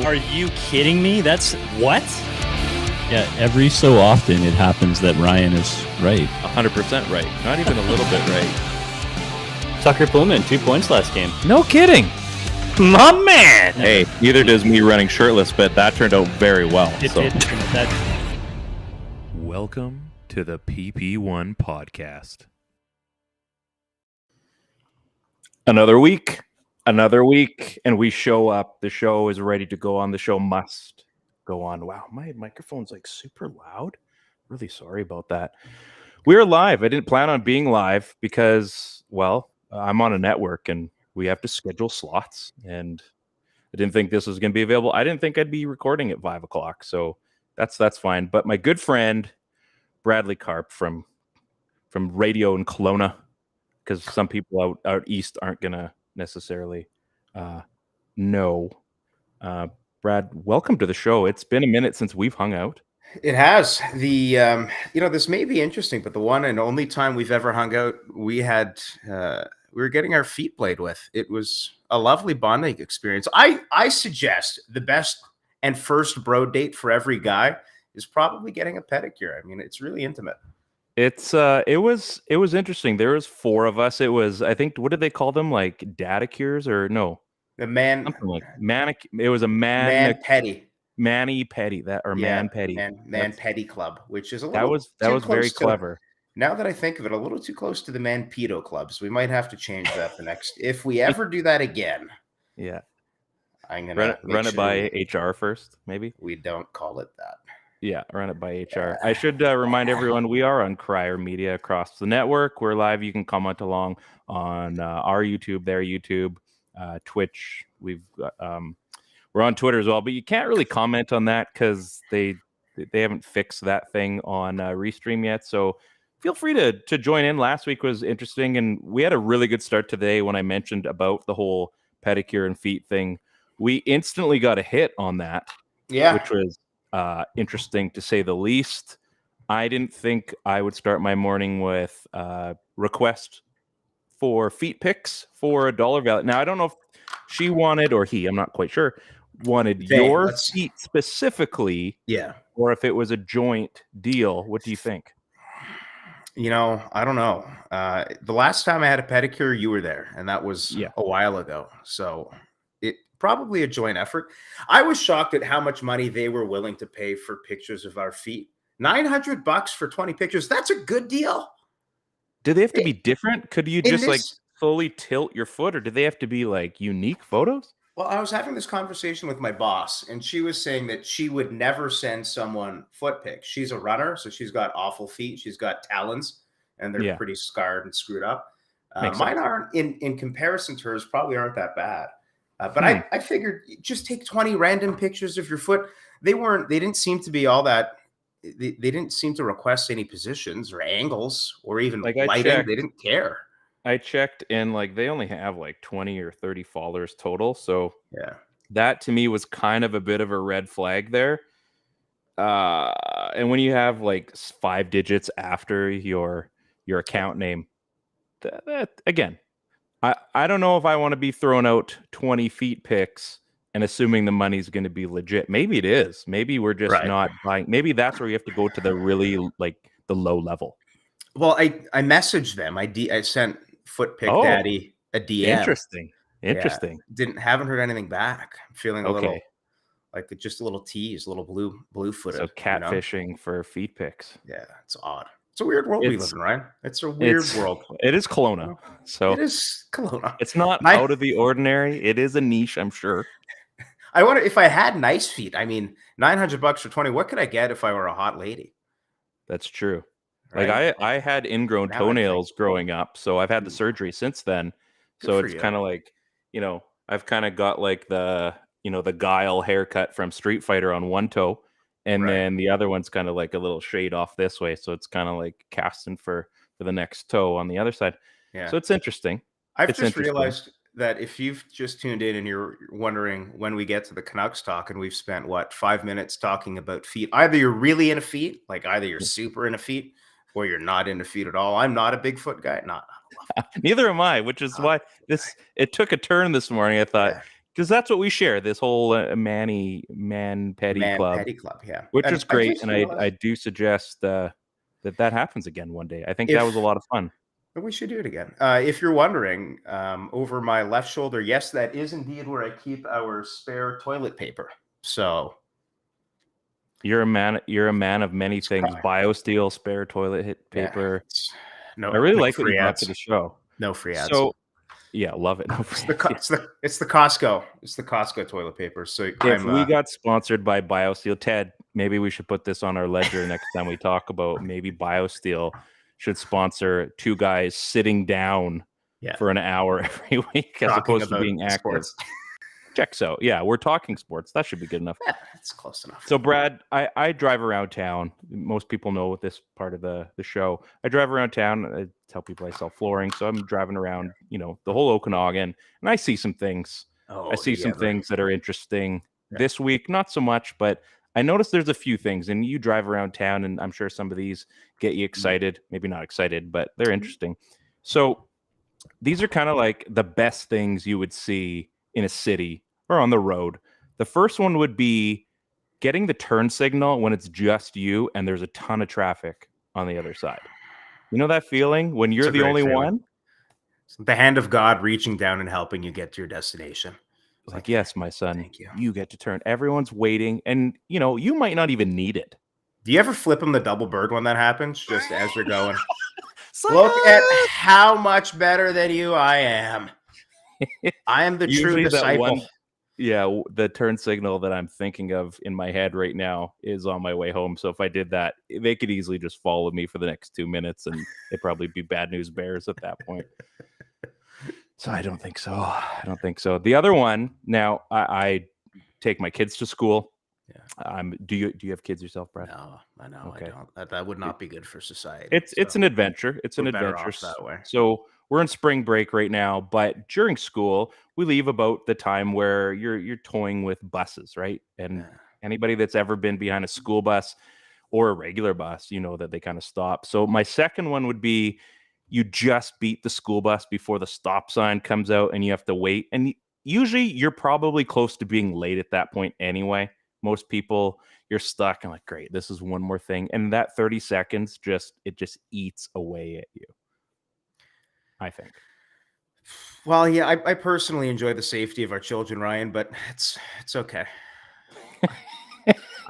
Are you kidding me? That's what? Yeah, every so often it happens that Ryan is right. 100% right. Not even a little bit right. Tucker Pullman, 2 points last game. No kidding. My man. Hey, neither does me running shirtless, but that turned out very well. Welcome to the PP1 podcast. Another week, and we show up. The show is ready to go on. The show must go on. Wow, my microphone's like super loud. Really sorry about that. We're live. I didn't plan on being live because, well, I'm on a network and we have to schedule slots, and I didn't think this was going to be available. I didn't think I'd be recording at 5 o'clock, so that's fine. But my good friend Brad Karp from radio in Kelowna, because some people out east aren't gonna necessarily know. Brad, welcome to the show. It's been a minute since we've hung out. It has. This may be interesting, but the one and only time we've ever hung out, we were getting our feet played with. It was a lovely bonding experience. I suggest the best and first bro date for every guy is probably getting a pedicure. I mean, it's really intimate. It was interesting. There was 4 of us. It was, I think, what did they call them? Like dadicures or no? The man, something like manic. It was a man petty, Manny Petty man petty, man petty club, which is a little that was very clever. Now that I think of it, a little too close to the man pedo clubs. We might have to change that if we ever do that again. Yeah, I'm gonna run it by HR first. Maybe we don't call it that. Yeah, run it by HR. I should remind everyone we are on Crier Media across the network. We're live. You can comment along on our YouTube, their YouTube, Twitch. We're on Twitter as well, but you can't really comment on that because they haven't fixed that thing on Restream yet. So feel free to join in. Last week was interesting, and we had a really good start today when I mentioned about the whole pedicure and feet thing. We instantly got a hit on that, which was interesting to say the least. I didn't think I would start my morning with request for feet pics for $1 value. Now I don't know if she wanted or he, I'm not quite sure, wanted your feet specifically, or if it was a joint deal. What do you think? I don't know. The last time I had a pedicure, you were there, and that was a while ago. So probably a joint effort. I was shocked at how much money they were willing to pay for pictures of our feet. $900 for 20 pictures. That's a good deal. Do they have to be different? Could you just slowly tilt your foot, or do they have to be like unique photos? Well, I was having this conversation with my boss, and she was saying that she would never send someone foot pics. She's a runner, so she's got awful feet. She's got talons, and they're pretty scarred and screwed up. Mine aren't, in comparison to hers, probably aren't that bad. But I figured just take 20 random pictures of your foot. They didn't seem to be all that. They didn't seem to request any positions or angles or even lighting. They didn't care. I checked, and they only have 20 or 30 followers total. So that to me was kind of a bit of a red flag there. And when you have 5 digits after your account name, that again, I don't know if I want to be throwing out 20 feet pics and assuming the money's going to be legit. Maybe it is. Maybe we're just not buying. Maybe that's where you have to go to the really the low level. Well, I messaged them. I sent Foot Pic Daddy a DM. Interesting. Haven't heard anything back. I'm feeling a little just a little tease, a little blue footed. So catfishing for feet pics. Yeah, it's odd. It's a weird world we live in, right? It's a weird world. It is Kelowna. So it is Kelowna. It's not out of the ordinary. It is a niche, I'm sure. I wonder if I had nice feet. I mean, $900 for 20. What could I get if I were a hot lady? That's true. Right? I had ingrown toenails growing up, so I've had the surgery since then. So it's kind of I've kind of got the the Guile haircut from Street Fighter on one toe. And then the other one's kind of a little shade off this way. So it's kind of casting for the next toe on the other side. Yeah. So it's interesting. I've just realized that if you've just tuned in and you're wondering when we get to the Canucks talk, and we've spent 5 minutes talking about feet, either you're really into feet, either you're super into feet, or you're not into feet at all. I'm not a Bigfoot guy. Neither am I, which is why it took a turn this morning. I thought, because that's what we share. This whole man petty club, yeah, which is great, just and realized I do suggest that happens again one day. I think if that was a lot of fun. we should do it again. If you're wondering, over my left shoulder, yes, that is indeed where I keep our spare toilet paper. So You're a man of many things. BioSteel, spare toilet paper. No, I really no like what free you brought ads. to the show. No free ads. So, yeah, love it. No it's free ads. the Costco. It's the Costco toilet paper. So if we got sponsored by BioSteel, Ted, maybe we should put this on our ledger next time we talk about maybe BioSteel should sponsor two guys sitting down for an hour every week as opposed to being active. Sports. Checks out. Yeah, we're talking sports. That should be good enough. Yeah, that's close enough. So, Brad, I drive around town. Most people know this part of the show. I drive around town. I tell people I sell flooring. So I'm driving around, the whole Okanagan, and I see some things. I see some things that are interesting. This week, not so much, but I noticed there's a few things. And you drive around town, and I'm sure some of these get you excited. Maybe not excited, but they're interesting. So these are kind of like the best things you would see in a city or on the road. The first one would be getting the turn signal when it's just you and there's a ton of traffic on the other side. You know that feeling when you're the only one? It's the hand of God reaching down and helping you get to your destination. It's like, yes, my son, thank you. You get to turn. Everyone's waiting, and you might not even need it. Do you ever flip them the double bird when that happens, just as you're going? Look at how much better than you I am. I am the true disciple. The turn signal that I'm thinking of in my head right now is on my way home. So if I did that, they could easily just follow me for the next 2 minutes, and they'd probably be bad news bears at that point. So I don't think so. The other one, now I take my kids to school. Yeah. Do you have kids yourself, Brad? No, I know. Okay. I don't. That would not be good for society. It's an adventure. It's an adventure that way. So we're in spring break right now, but during school, we leave about the time where you're toying with buses, right? And anybody that's ever been behind a school bus or a regular bus, that they kind of stop. So my second one would be you just beat the school bus before the stop sign comes out and you have to wait. And usually you're probably close to being late at that point anyway. Most people, you're stuck and like, great, this is one more thing. And that 30 seconds just eats away at you, I think. Well, yeah, I personally enjoy the safety of our children, Ryan, but it's okay.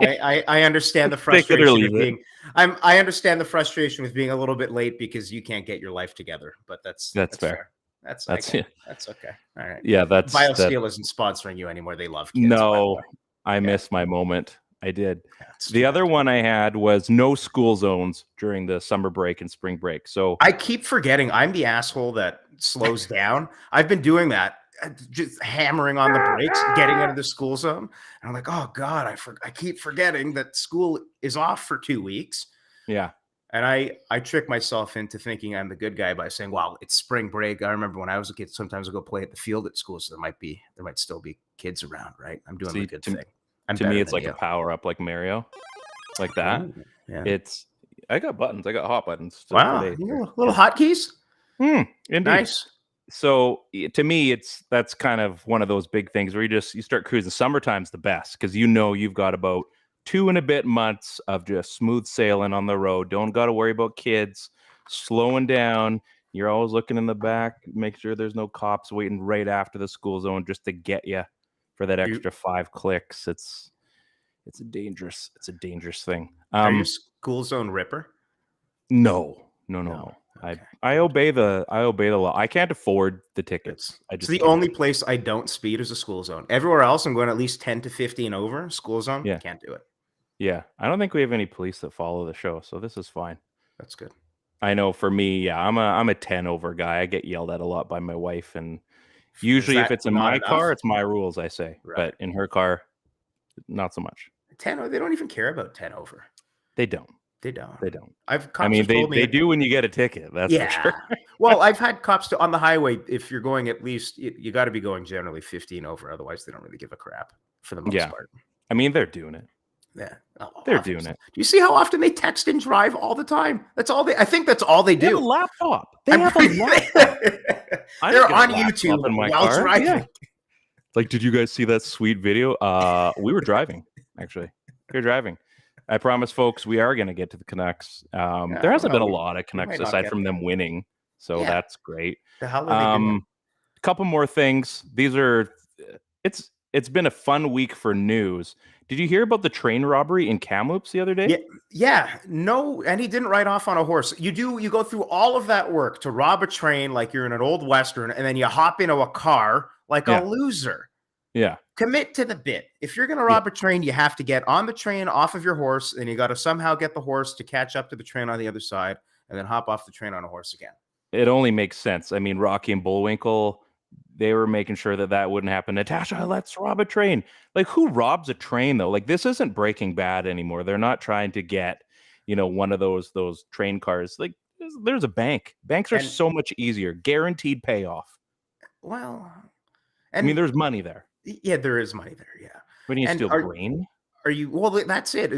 I understand the frustration of being I understand the frustration with being a little bit late because you can't get your life together, but that's fair. That's okay. All right. Yeah, that's BioSteel isn't sponsoring you anymore. They love kids. No, I missed my moment. I did. The other one I had was no school zones during the summer break and spring break. So I keep forgetting I'm the asshole that slows down. I've been doing that, just hammering on the brakes, getting out of the school zone. And I'm like, oh God, I keep forgetting that school is off for 2 weeks. Yeah. And I trick myself into thinking I'm the good guy by saying, well, it's spring break. I remember when I was a kid, sometimes I go play at the field at school. So there might still be kids around, right? I'm doing the good thing. To me, it's like a power up, like Mario, like that. Ooh, yeah. I got buttons. I got hot buttons. Wow. Little hotkeys. Indeed. Nice. So to me, that's kind of one of those big things where you start cruising. Summertime's the best because you've got about 2 and a bit months of just smooth sailing on the road. Don't got to worry about kids slowing down. You're always looking in the back, make sure there's no cops waiting right after the school zone just to get you for that extra 5 clicks. It's a dangerous thing. Are you a school zone ripper? No. Okay. I obey the law. I can't afford the tickets. It's the only place I don't speed is a school zone. Everywhere else, I'm going at least 10 to 15 over. School zone, can't do it. Yeah, I don't think we have any police that follow the show, so this is fine. That's good. I know for me, I'm a 10 over guy. I get yelled at a lot by my wife, and usually if it's in my car, it's my rules, I say. Right. But in her car, not so much. 10, they don't even care about 10 over. They don't. They don't. They do when you get a ticket. That's for sure. Well, I've had cops on the highway. If you're going at least, you got to be going generally 15 over. Otherwise, they don't really give a crap for the most part. I mean, they're doing it. Yeah, they're doing it. Do you see how often they text and drive all the time? I think that's all they do. They have a laptop. They're on YouTube while driving. Like, did you guys see that sweet video? We were driving, actually. We were driving. I promise, folks, we are going to get to the Canucks. There hasn't been a lot of Canucks aside from them winning, so that's great. The hell are they doing? A couple more things. It's been a fun week for news. Did you hear about the train robbery in Kamloops the other day? Yeah. No, and he didn't ride off on a horse. You go through all of that work to rob a train like you're in an old Western, and then you hop into a car like a loser. Yeah. Commit to the bit. If you're going to rob a train, you have to get on the train off of your horse, and you got to somehow get the horse to catch up to the train on the other side, and then hop off the train on a horse again. It only makes sense. I mean, Rocky and Bullwinkle, they were making sure that wouldn't happen. Natasha, let's rob a train. Like, who robs a train, though? Like, this isn't Breaking Bad anymore. They're not trying to get, one of those train cars. Like, there's a bank. Banks are so much easier. Guaranteed payoff. Well, I mean, there's money there. Yeah, there is money there. Yeah. When you steal grain? Well, that's it.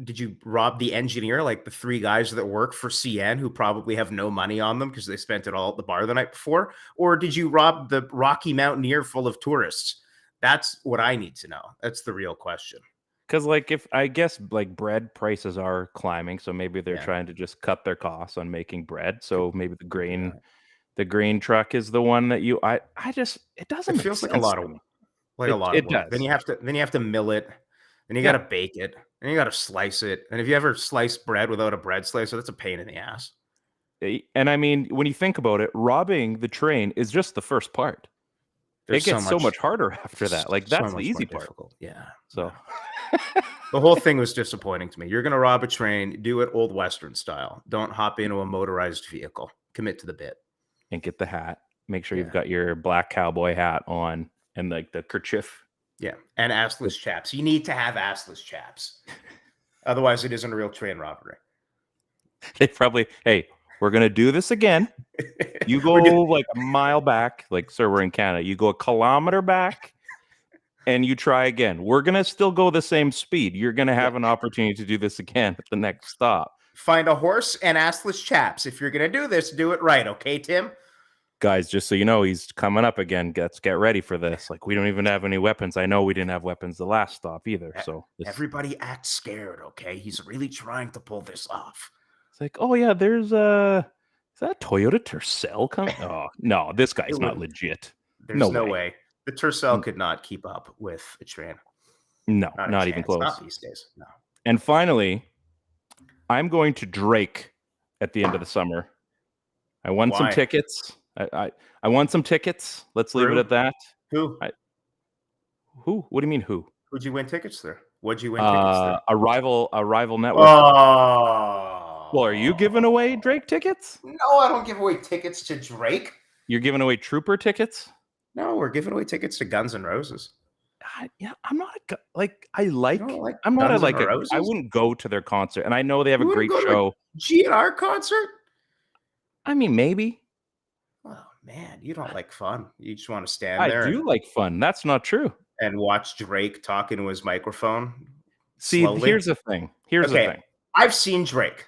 Did you rob the engineer, like the 3 guys that work for CN who probably have no money on them because they spent it all at the bar the night before? Or did you rob the Rocky Mountaineer full of tourists? That's what I need to know. That's the real question. Because, bread prices are climbing, so maybe they're trying to just cut their costs on making bread. So maybe the grain truck is the one that it doesn't. It feels like a lot of work. It does. Then you have to mill it. And you got to bake it, and you got to slice it. And if you ever slice bread without a bread slicer, that's a pain in the ass. And I mean, when you think about it, robbing the train is just the first part. It gets so much harder after that. Like, that's the easy part. Difficult. Yeah. So the whole thing was disappointing to me. You're going to rob a train, do it old Western style. Don't hop into a motorized vehicle. Commit to the bit. And get the hat. Make sure you've got your black cowboy hat on and like the kerchief. Yeah, and assless chaps. You need to have assless chaps. Otherwise, it isn't a real train robbery. They probably, hey, we're going to do this again. You go like a mile back. Like, sir, we're in Canada. You go a kilometer back and you try again. We're going to still go the same speed. You're going to have an opportunity to do this again at the next stop. Find a horse and assless chaps. If you're going to do this, do it right. Okay, Tim? Guys, just so you know, he's coming up again. Let's get ready for this. Like, we don't even have any weapons. I know we didn't have weapons the last stop either. So everybody act scared, okay? He's really trying to pull this off. It's like, oh yeah, there's is that a Toyota Tercel coming? Oh no, this guy's not legit. There's no way. The Tercel could not keep up with a train. No, not even close. Not these days. No. And finally, I'm going to Drake at the end of the summer. I won some tickets. I won some tickets. Let's leave it at that. Who? Who? What do you mean who? Who'd you win tickets there? What'd you win tickets there? A rival network. Oh. Well, are you giving away Drake tickets? No, I don't give away tickets to Drake. You're giving away Trooper tickets? No, we're giving away tickets to Guns N' Roses. I'm not I wouldn't go to their concert, and I know they have a great show. GNR concert? I mean, maybe. Oh man, you don't like fun. You just want to stand there. I do like fun. That's not true. And watch Drake talk into his microphone. See, here's the thing. The thing. I've seen Drake.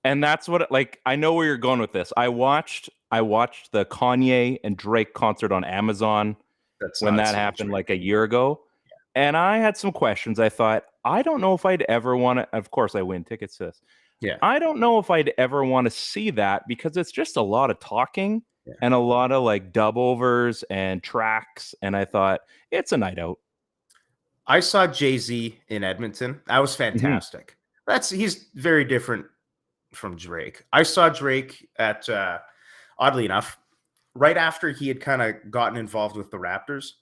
And that's what I know where you're going with this. I watched the Kanye and Drake concert on Amazon when that happened like a year ago. Yeah. And I had some questions. I thought, I don't know if I'd ever want to, of course I win tickets to this. Yeah. I don't know if I'd ever want to see that because it's just a lot of talking and a lot of like dub overs and tracks. And I thought, it's a night out. I saw Jay-Z in Edmonton. That was fantastic. He's very different from Drake. I saw Drake at, oddly enough, right after he had kind of gotten involved with the Raptors.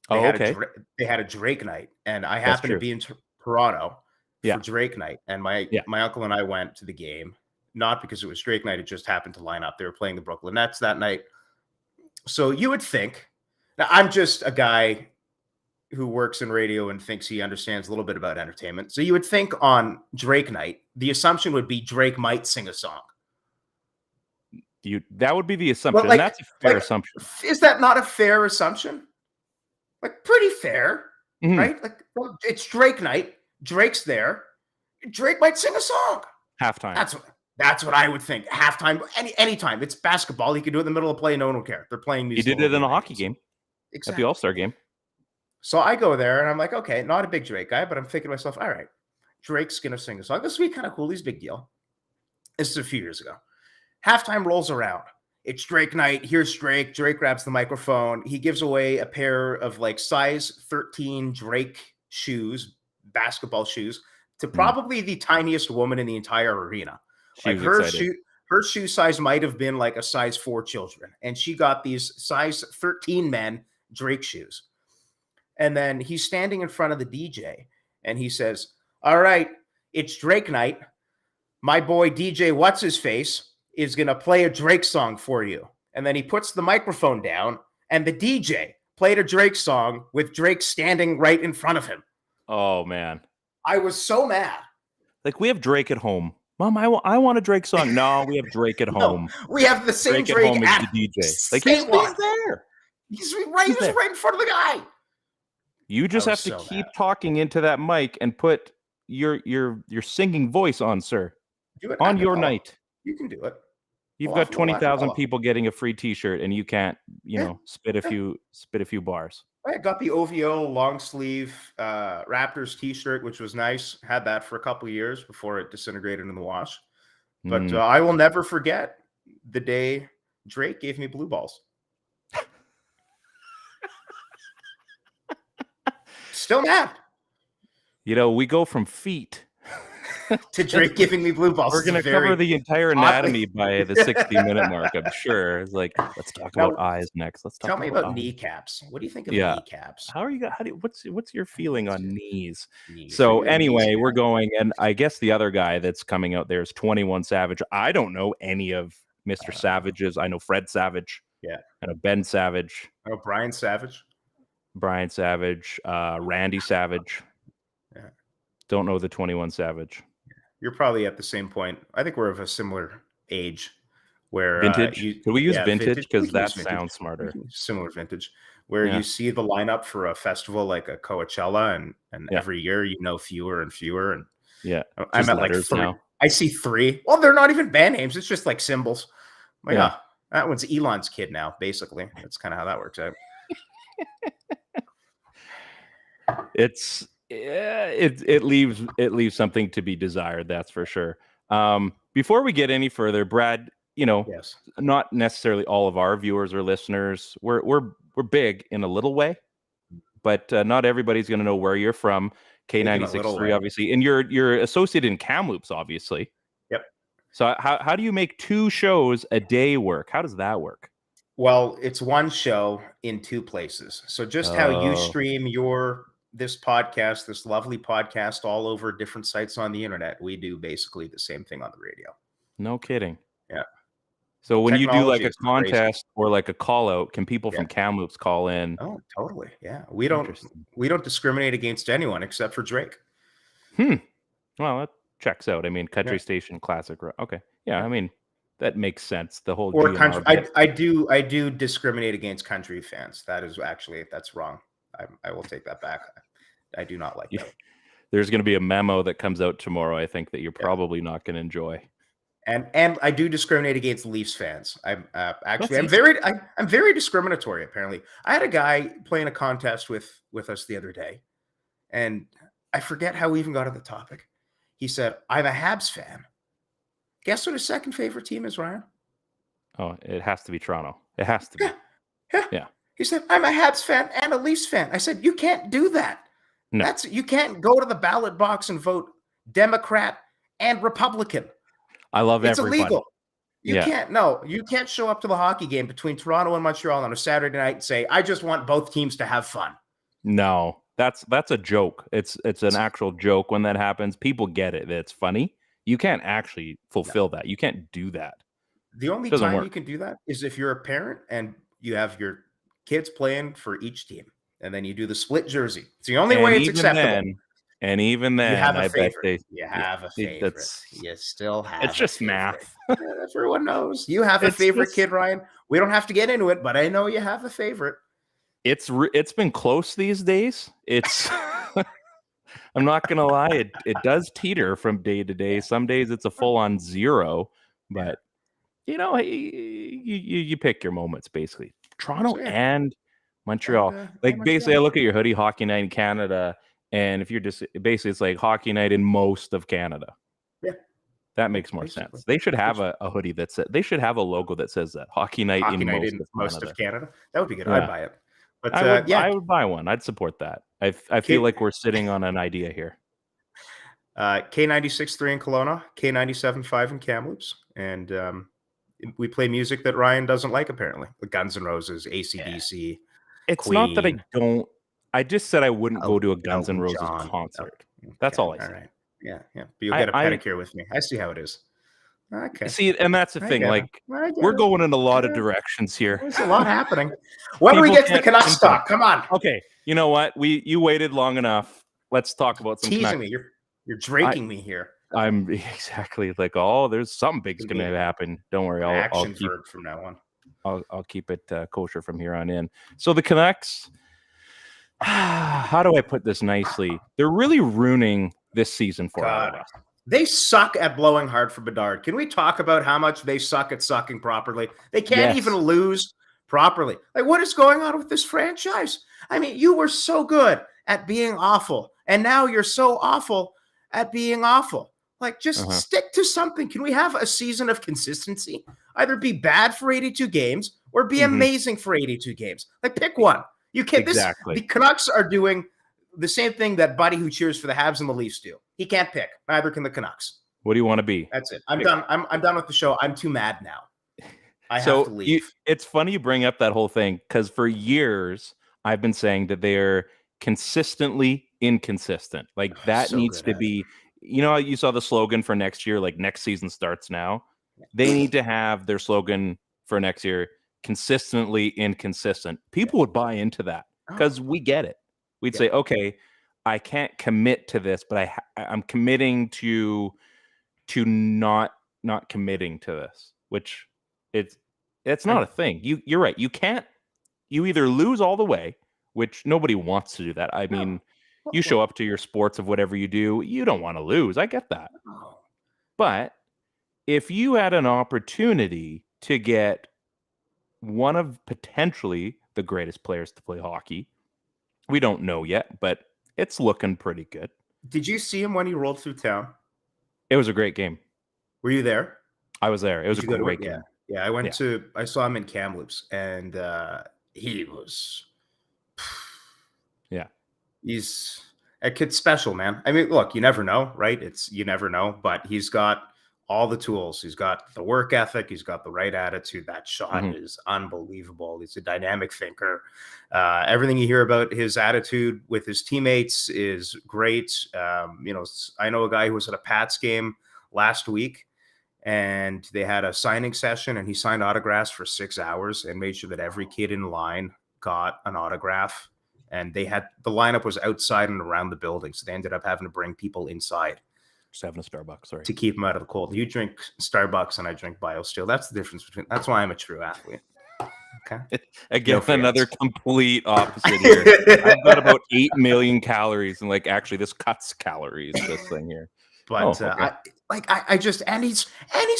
They had a Drake night, and I happened to be in Toronto for Drake night, and my uncle and I went to the game, not because it was Drake night, it just happened to line up. They were playing the Brooklyn Nets that night. So you would think, now I'm just a guy who works in radio and thinks he understands a little bit about entertainment. So you would think on Drake night, the assumption would be Drake might sing a song. That would be the assumption. And that's a fair assumption. Is that not a fair assumption? Like, pretty fair, right? Like, well, it's Drake night. Drake's there. Drake might sing a song. Halftime. That's what I would think. Halftime, anytime. It's basketball. He could do it in the middle of play. No one will care. They're playing music. He did it in a hockey game. at the All-Star game. So I go there and I'm like, okay, not a big Drake guy, but I'm thinking to myself, all right, Drake's going to sing a song. This will be kind of cool. He's a big deal. This is a few years ago. Halftime rolls around. It's Drake night. Here's Drake. Drake grabs the microphone. He gives away a pair of like size 13 Drake shoes, basketball shoes, to probably the tiniest woman in the entire arena. Like her shoe size might have been like a size 4 children. And she got these size 13 men Drake shoes. And then he's standing in front of the DJ and he says, all right, it's Drake night. My boy DJ What's-His-Face is going to play a Drake song for you. And then he puts the microphone down and the DJ played a Drake song with Drake standing right in front of him. Oh, man. I was so mad. Like, we have Drake at home. Mom, I want a Drake song. No, we have Drake at home. We have the same Drake at home as the DJ. Like, he's there. He's right in front of the guy. You just have to keep talking into that mic and put your singing voice on, sir. Do it on your night. You can do it. You've got 20,000 people getting a free T-shirt, and you can't, spit a few bars. I got the OVO long sleeve Raptors T-shirt, which was nice. Had that for a couple of years before it disintegrated in the wash. But I will never forget the day Drake gave me blue balls. Still mad. We go from feet to Drake giving me blue balls. We're going to cover the entire anatomy by the 60-minute mark, I'm sure. It's like, let's talk about eyes next. Tell me about kneecaps. What do you think of kneecaps? What's your feeling on knees? So anyway, we're going, and I guess the other guy that's coming out there is 21 Savage. I don't know any of Mr. Savage's. I know Fred Savage. Yeah. I know Ben Savage. I know Brian Savage. Randy Savage. Yeah. Don't know the 21 Savage. You're probably at the same point. I think we're of a similar age. Where vintage? Could we use vintage? Because that sounds smarter. Similar vintage. Where you see the lineup for a festival like a Coachella, and every year fewer and fewer. And I'm at like 3. Now. I see 3. Well, they're not even band names. It's just like symbols. That one's Elon's kid now. Basically, that's kind of how that works out. It leaves something to be desired, that's for sure. Before we get any further, Brad, not necessarily all of our viewers or listeners, we're big in a little way, but not everybody's going to know where you're from. K96.3, obviously, and you're associated in Kamloops, obviously. Yep. So how do you make 2 shows a day work? How does that work? Well, it's one show in 2 places. So just how you stream this podcast, this lovely podcast, all over different sites on the internet, we do basically the same thing on the radio. No kidding. Yeah. So when you do like a contest or like a call out, can people from Kamloops call in? Oh, totally. Yeah. We don't discriminate against anyone except for Drake. Well, that checks out. I mean, country station, classic. Okay. Yeah. I mean, that makes sense. The whole country. I do discriminate against country fans. That's wrong. I will take that back. I do not like that. There's going to be a memo that comes out tomorrow, I think, that you're probably not going to enjoy. And I do discriminate against Leafs fans. I'm very discriminatory. Apparently, I had a guy playing a contest with us the other day, and I forget how we even got on the topic. He said, "I'm a Habs fan." Guess what his second favorite team is, Ryan? Oh, it has to be Toronto. It has to be. Yeah. He said, "I'm a Habs fan and a Leafs fan." I said, "You can't do that. No. You can't go to the ballot box and vote Democrat and Republican. I love it's everybody. Illegal. You can't. No, you can't show up to the hockey game between Toronto and Montreal on a Saturday night and say, "I just want both teams to have fun." No, that's a joke. It's an actual joke when that happens. People get it. It's funny. You can't actually fulfill that. You can't do that. The only time you can do that is if you're a parent and you have your kids playing for each team, and then you do the split jersey. It's the only way it's acceptable. And even then, you have a I favorite. bet you have a favorite. You still have. It's just math. Everyone knows you have a favorite kid, Ryan. We don't have to get into it, but I know you have a favorite. It's been close these days. It's. I'm not gonna lie. It does teeter from day to day. Some days it's a full on 0, but you pick your moments basically. Toronto and Montreal. Like basically, I look at your hoodie, Hockey Night in Canada, and if you're just basically, it's like Hockey Night in most of Canada. Yeah, that makes more sense. They should have a hoodie that says. They should have a logo that says that Hockey Night in most of Canada. That would be good. Yeah. I'd buy it. But I would buy one. I'd support that. I feel like we're sitting on an idea here. K96.3 in Kelowna, K97.5 in Kamloops, and we play music that Ryan doesn't like, apparently. The Guns N' Roses, AC/DC. Yeah. It's Queen. Not that I don't. I just said I wouldn't go to a Guns N' Roses concert. That's all I said. All right. Yeah. But you'll get a pedicure with me. I see how it is. Okay. See, and that's the thing. Like, we're going in a lot of directions here. There's a lot happening. When do we get to the Canucks talk? Come on. Okay. You know what? You waited long enough. Let's talk about some teasing me. You're drinking me here. I'm exactly like, there's something big's going to happen. Don't worry. I'll keep verb from now on. I'll keep it kosher from here on in. So the Canucks, how do I put this nicely? They're really ruining this season for us. They suck at blowing hard for Bedard. Can we talk about how much they suck at sucking properly? They can't even lose properly. Like, what is going on with this franchise? I mean, you were so good at being awful, and now you're so awful at being awful. Like, just stick to something. Can we have a season of consistency? Either be bad for 82 games or be amazing for 82 games. Like, pick one. You can't. The Canucks are doing the same thing that Buddy, who cheers for the Habs and the Leafs, do. He can't pick. Neither can the Canucks. What do you want to be? That's it. I'm done. I'm done with the show. I'm too mad now. I have to leave. It's funny you bring up that whole thing, because for years I've been saying that they're consistently inconsistent. Like, that needs to be. You know, you saw the slogan for next year, like, next season starts now. They need to have their slogan for next year, consistently inconsistent. People would buy into that because we get it. We'd say, okay, I can't commit to this, but I'm committing to not committing to this, which it's not a thing. You're right. You either lose all the way, which nobody wants to do that. I mean, you show up to your sports of whatever you do, you don't want to lose. I get that. But if you had an opportunity to get one of potentially the greatest players to play hockey, we don't know yet, but it's looking pretty good. Did you see him when he rolled through town? It was a great game. Were you there? I was there. It was a great game. Yeah, I saw him in Kamloops, and he was... He's a kid special, man. I mean, look, you never know, right? You never know, but he's got all the tools. He's got the work ethic. He's got the right attitude. That shot is unbelievable. He's a dynamic thinker. Everything you hear about his attitude with his teammates is great. I know a guy who was at a Pats game last week, and they had a signing session, and he signed autographs for 6 hours and made sure that every kid in line got an autograph. And the lineup was outside and around the building, so they ended up having to bring people inside. Just having a Starbucks, sorry. To keep them out of the cold. You drink Starbucks and I drink BioSteel. That's the difference that's why I'm a true athlete. Okay. Again, another complete opposite here. I've got about 8 million calories, and actually this cuts calories, this thing here. But he's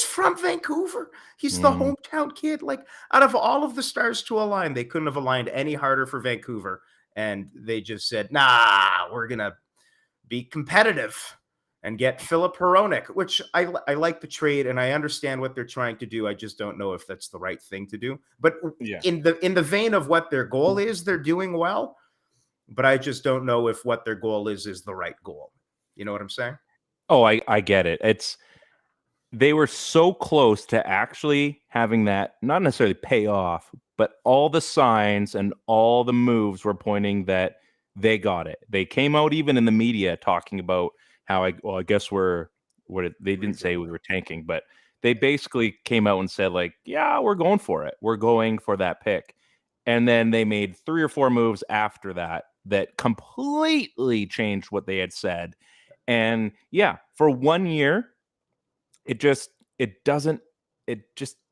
from Vancouver. He's the hometown kid. Like, out of all of the stars to align, they couldn't have aligned any harder for Vancouver. And they just said, nah, we're going to be competitive and get Filip Hronek, which I like the trade, and I understand what they're trying to do. I just don't know if that's the right thing to do. But in the vein of what their goal is, they're doing well. But I just don't know if what their goal is the right goal. You know what I'm saying? Oh, I get it. They were so close to actually having that not necessarily pay off, but all the signs and all the moves were pointing that they got it. They came out even in the media talking about how I guess they didn't say we were tanking, but they basically came out and said, like, yeah, we're going for it. We're going for that pick. And then they made 3 or 4 moves after that completely changed what they had said. And yeah, for 1 year, it just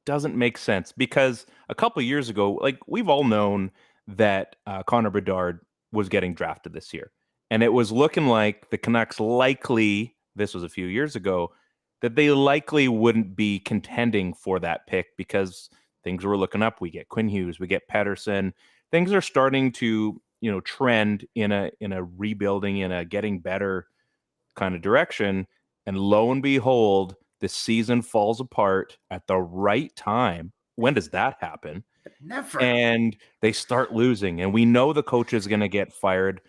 doesn't make sense, because a couple of years ago, we've all known that Connor Bedard was getting drafted this year, and it was looking like the Canucks likely, this was a few years ago, that they likely wouldn't be contending for that pick because things were looking up. We get Quinn Hughes, we get Pettersson. things are starting to, trend in a rebuilding, in a getting better kind of direction. And lo and behold, the season falls apart at the right time. When does that happen? Never. And they start losing. And we know the coach is going to get fired.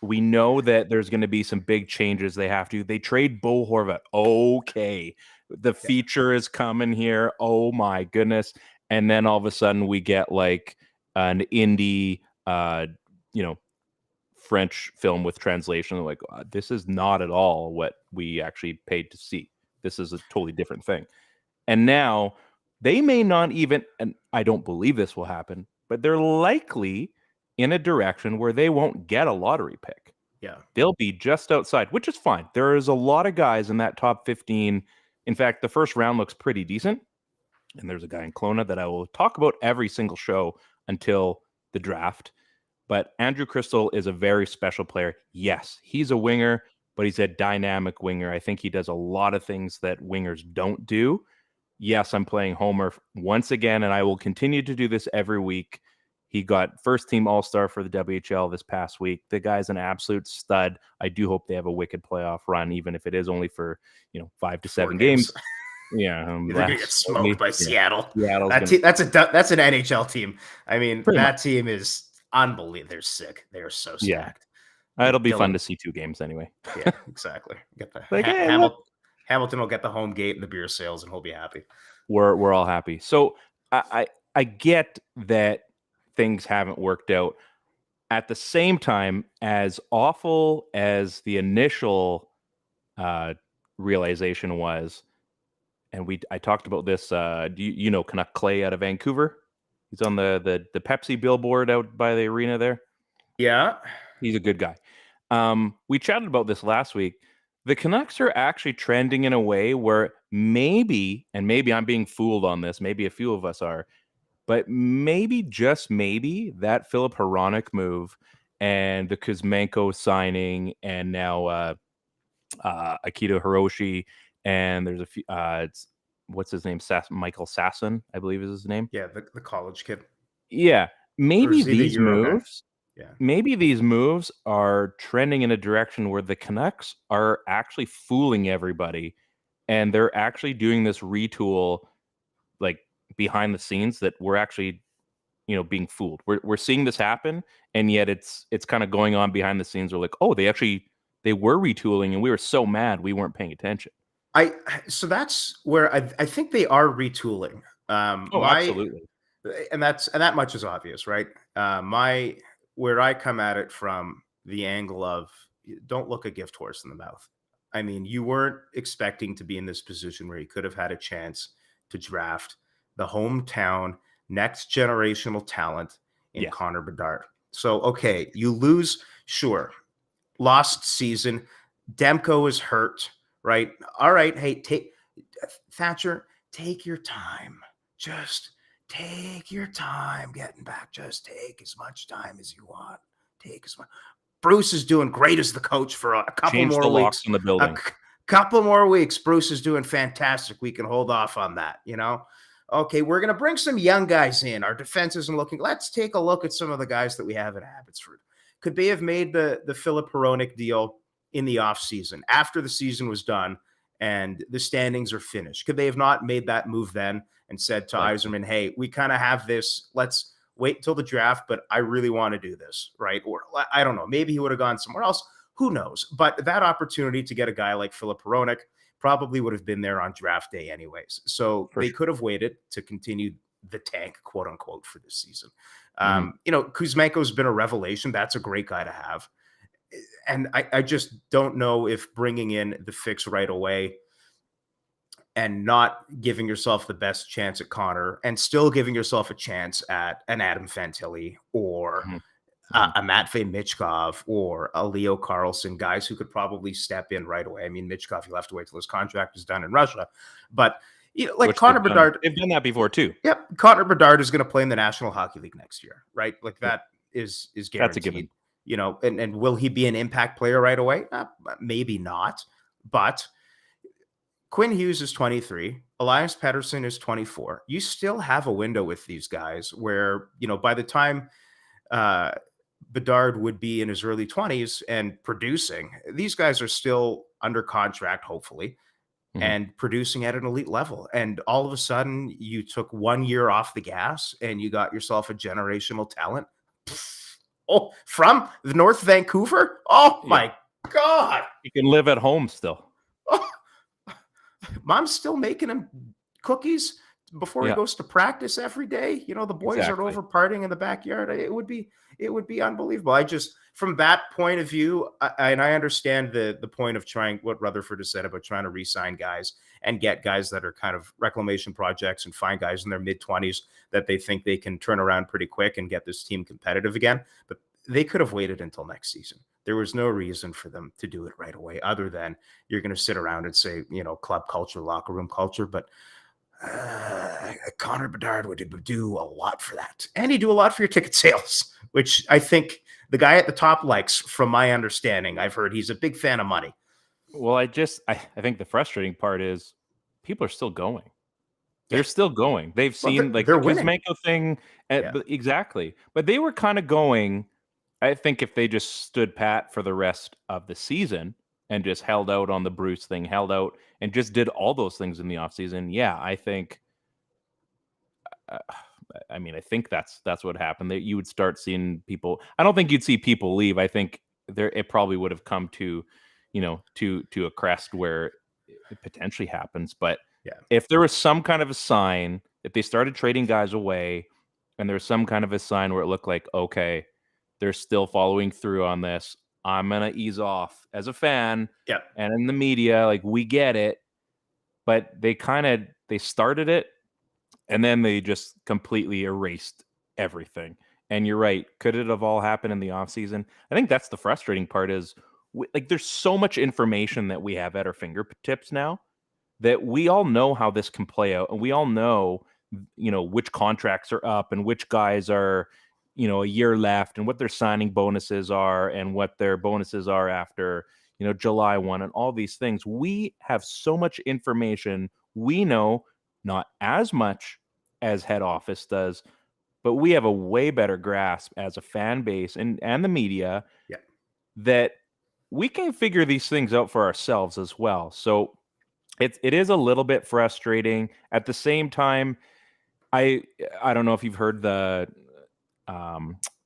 We know that there's going to be some big changes they have to. They trade Bo Horvat. Okay. The feature is coming here. Oh my goodness. And then all of a sudden we get like an indie, French film with translation. Like, this is not at all what we actually paid to see. This is a totally different thing. And now they may not even, and I don't believe this will happen, but they're likely in a direction where they won't get a lottery pick. Yeah. They'll be just outside, which is fine. There is a lot of guys in that top 15. In fact, the first round looks pretty decent. And there's a guy in Kelowna that I will talk about every single show until the draft. But Andrew Crystal is a very special player. Yes, he's a winger, but he's a dynamic winger. I think he does a lot of things that wingers don't do. Yes, I'm playing Homer once again, and I will continue to do this every week. He got first team All-Star for the WHL this past week. The guy's an absolute stud. I do hope they have a wicked playoff run, even if it is only for 5 to 7 games. Yeah, they're gonna get smoked by Seattle. That's an NHL team. I mean, that team is unbelievable. They're sick. They are so stacked. Yeah. It'll be fun to see 2 games anyway. Yeah, exactly. Get the Hamilton will get the home gate and the beer sales, and he'll be happy. We're all happy. So I get that things haven't worked out. At the same time, as awful as the initial realization was, and I talked about this. Do you know Canuck Clay out of Vancouver? He's on the Pepsi billboard out by the arena there. Yeah. He's a good guy. We chatted about this last week. The Canucks are actually trending in a way where maybe I'm being fooled on this, maybe a few of us are, but maybe, just maybe, that Filip Hronek move and the Kuzmenko signing and now Akito Hiroshi, and there's a few, what's his name? Michael Sasson, I believe is his name. Yeah, the college kid. Yeah, maybe these moves. Yeah. Maybe these moves are trending in a direction where the Canucks are actually fooling everybody, and they're actually doing this retool, like behind the scenes, that we're actually, being fooled. We're seeing this happen, and yet it's kind of going on behind the scenes. We're like, oh, they were retooling, and we were so mad we weren't paying attention. So that's where I think they are retooling. Absolutely. And that much is obvious, right? Where I come at it from the angle of, don't look a gift horse in the mouth. I mean, you weren't expecting to be in this position where you could have had a chance to draft the hometown next generational talent in Connor Bedard. So, okay, you lose, sure. Lost season. Demko is hurt, right? All right, hey, Thatcher, take your time. Just take your time getting back. Just take as much time as you want. Take as much. Bruce is doing great as the coach for a couple more weeks. In the building. Couple more weeks. Bruce is doing fantastic. We can hold off on that, Okay, we're going to bring some young guys in. Our defense isn't looking. Let's take a look at some of the guys that we have in Abbotsford. Could they have made the Filip Hronek deal in the offseason after the season was done and the standings are finished? Could they have not made that move then and said to Yzerman, hey, we kind of have this. Let's wait until the draft, but I really want to do this, right? Or I don't know. Maybe he would have gone somewhere else. Who knows? But that opportunity to get a guy like Filip Hronek probably would have been there on draft day anyways. So they could have waited to continue the tank, quote unquote, for this season. Kuzmenko's been a revelation. That's a great guy to have. And I just don't know if bringing in the fix right away and not giving yourself the best chance at Connor and still giving yourself a chance at an Adam Fantilli or a Matvei Michkov or a Leo Carlson, guys who could probably step in right away. I mean, Michkov, you'll have to wait till his contract is done in Russia. But like Connor Bedard. They've done that before too. Yep. Connor Bedard is going to play in the National Hockey League next year, right? Like that is guaranteed. That's a given. And will he be an impact player right away? Maybe not. But Quinn Hughes is 23. Elias Pettersson is 24. You still have a window with these guys where, by the time Bedard would be in his early 20s and producing. These guys are still under contract, hopefully, and producing at an elite level. And all of a sudden, you took 1 year off the gas and you got yourself a generational talent. Oh, from the North Vancouver? Oh, my God. You can live at home still. Oh, Mom's still making him cookies before he goes to practice every day. You know, the boys are over partying in the backyard. It would be unbelievable. I just, from that point of view, and I understand the point of trying what Rutherford has said about trying to re-sign guys and get guys that are kind of reclamation projects and find guys in their mid-20s that they think they can turn around pretty quick and get this team competitive again. But they could have waited until next season. There was no reason for them to do it right away, other than you're going to sit around and say, you know, club culture, locker room culture. But Connor Bedard would do a lot for that. And he'd do a lot for your ticket sales, which I think the guy at the top likes, from my understanding. I've heard he's a big fan of money. Well, I think the frustrating part is people are still going. They're still going. They've seen like the Kuzmenko thing. Exactly. But they were kind of going, I think, if they just stood pat for the rest of the season and just held out on the Bruce thing, held out and just did all those things in the offseason. Yeah, I think I think that's what happened. That you would start seeing people. I don't think you'd see people leave. I think it probably would have come to, you know, to a crest where it potentially happens. But if there was some kind of a sign, if they started trading guys away and there's some kind of a sign where it looked like, okay, they're still following through on this, I'm going to ease off as a fan. And in the media, like, we get it. But they started it and then they just completely erased everything. And you're right. Could it have all happened in the offseason? I think that's the frustrating part is, like, there's so much information that we have at our fingertips now that we all know how this can play out. And we all know, you know, which contracts are up and which guys are, you know, a year left and what their signing bonuses are and what their bonuses are after, you know, July 1 and all these things. We have so much information. We know not as much as head office does, but we have a way better grasp as a fan base and the media that we can figure these things out for ourselves as well. So it is a little bit frustrating. At the same time, I don't know if you've heard the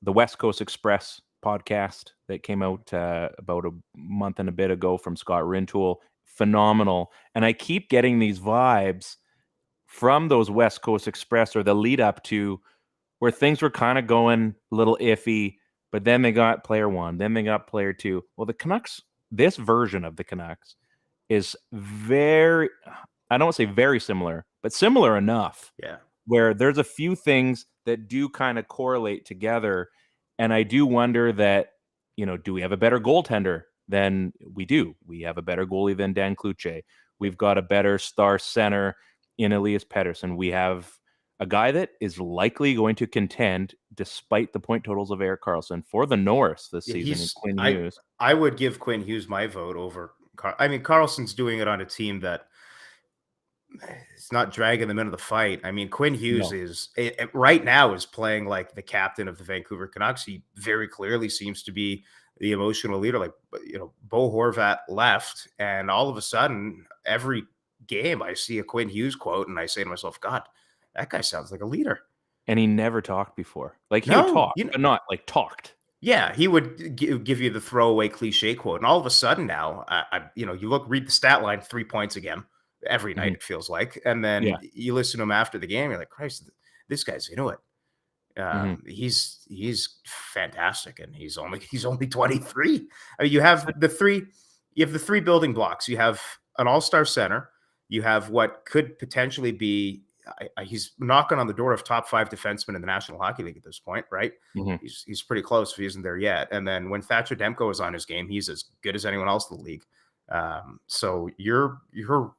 West Coast Express podcast that came out about a month and a bit ago from Scott Rintoul. Phenomenal. And I keep getting these vibes from those West Coast Express, or the lead up to, where things were kind of going a little iffy, but then they got player one, then they got player two. Well, the Canucks, this version of the Canucks is very, I don't want to say very similar, but similar enough. Where there's a few things that do kind of correlate together. And I do wonder that, you know, do we have a better goaltender than we do? We have a better goalie than Dan Cloutier. We've got a better star center in Elias Pettersson. We have a guy that is likely going to contend, despite the point totals of Erik Karlsson, for the Norris this season, in Quinn Hughes. I would give Quinn Hughes my vote over Karlsson's doing it on a team that it's not dragging them into the fight. I mean, Quinn Hughes is right now is playing like the captain of the Vancouver Canucks. He very clearly seems to be the emotional leader. Like, you know, Bo Horvat left, and all of a sudden, every game I see a Quinn Hughes quote, and I say to myself, God, that guy sounds like a leader. And he never talked before. Like, he would talk, but not like talked. Yeah, he would give you the throwaway cliche quote, and all of a sudden now, you read the stat line, 3 points again every night, it feels like, and then you listen to him after the game, you're like, Christ, this guy's into it. He's fantastic, and he's only 23. I mean, you have the three building blocks. You have an all-star center. You have what could potentially be. He's knocking on the door of top 5 defensemen in the National Hockey League at this point, right? He's pretty close if he isn't there yet. And then when Thatcher Demko is on his game, he's as good as anyone else in the league. So you're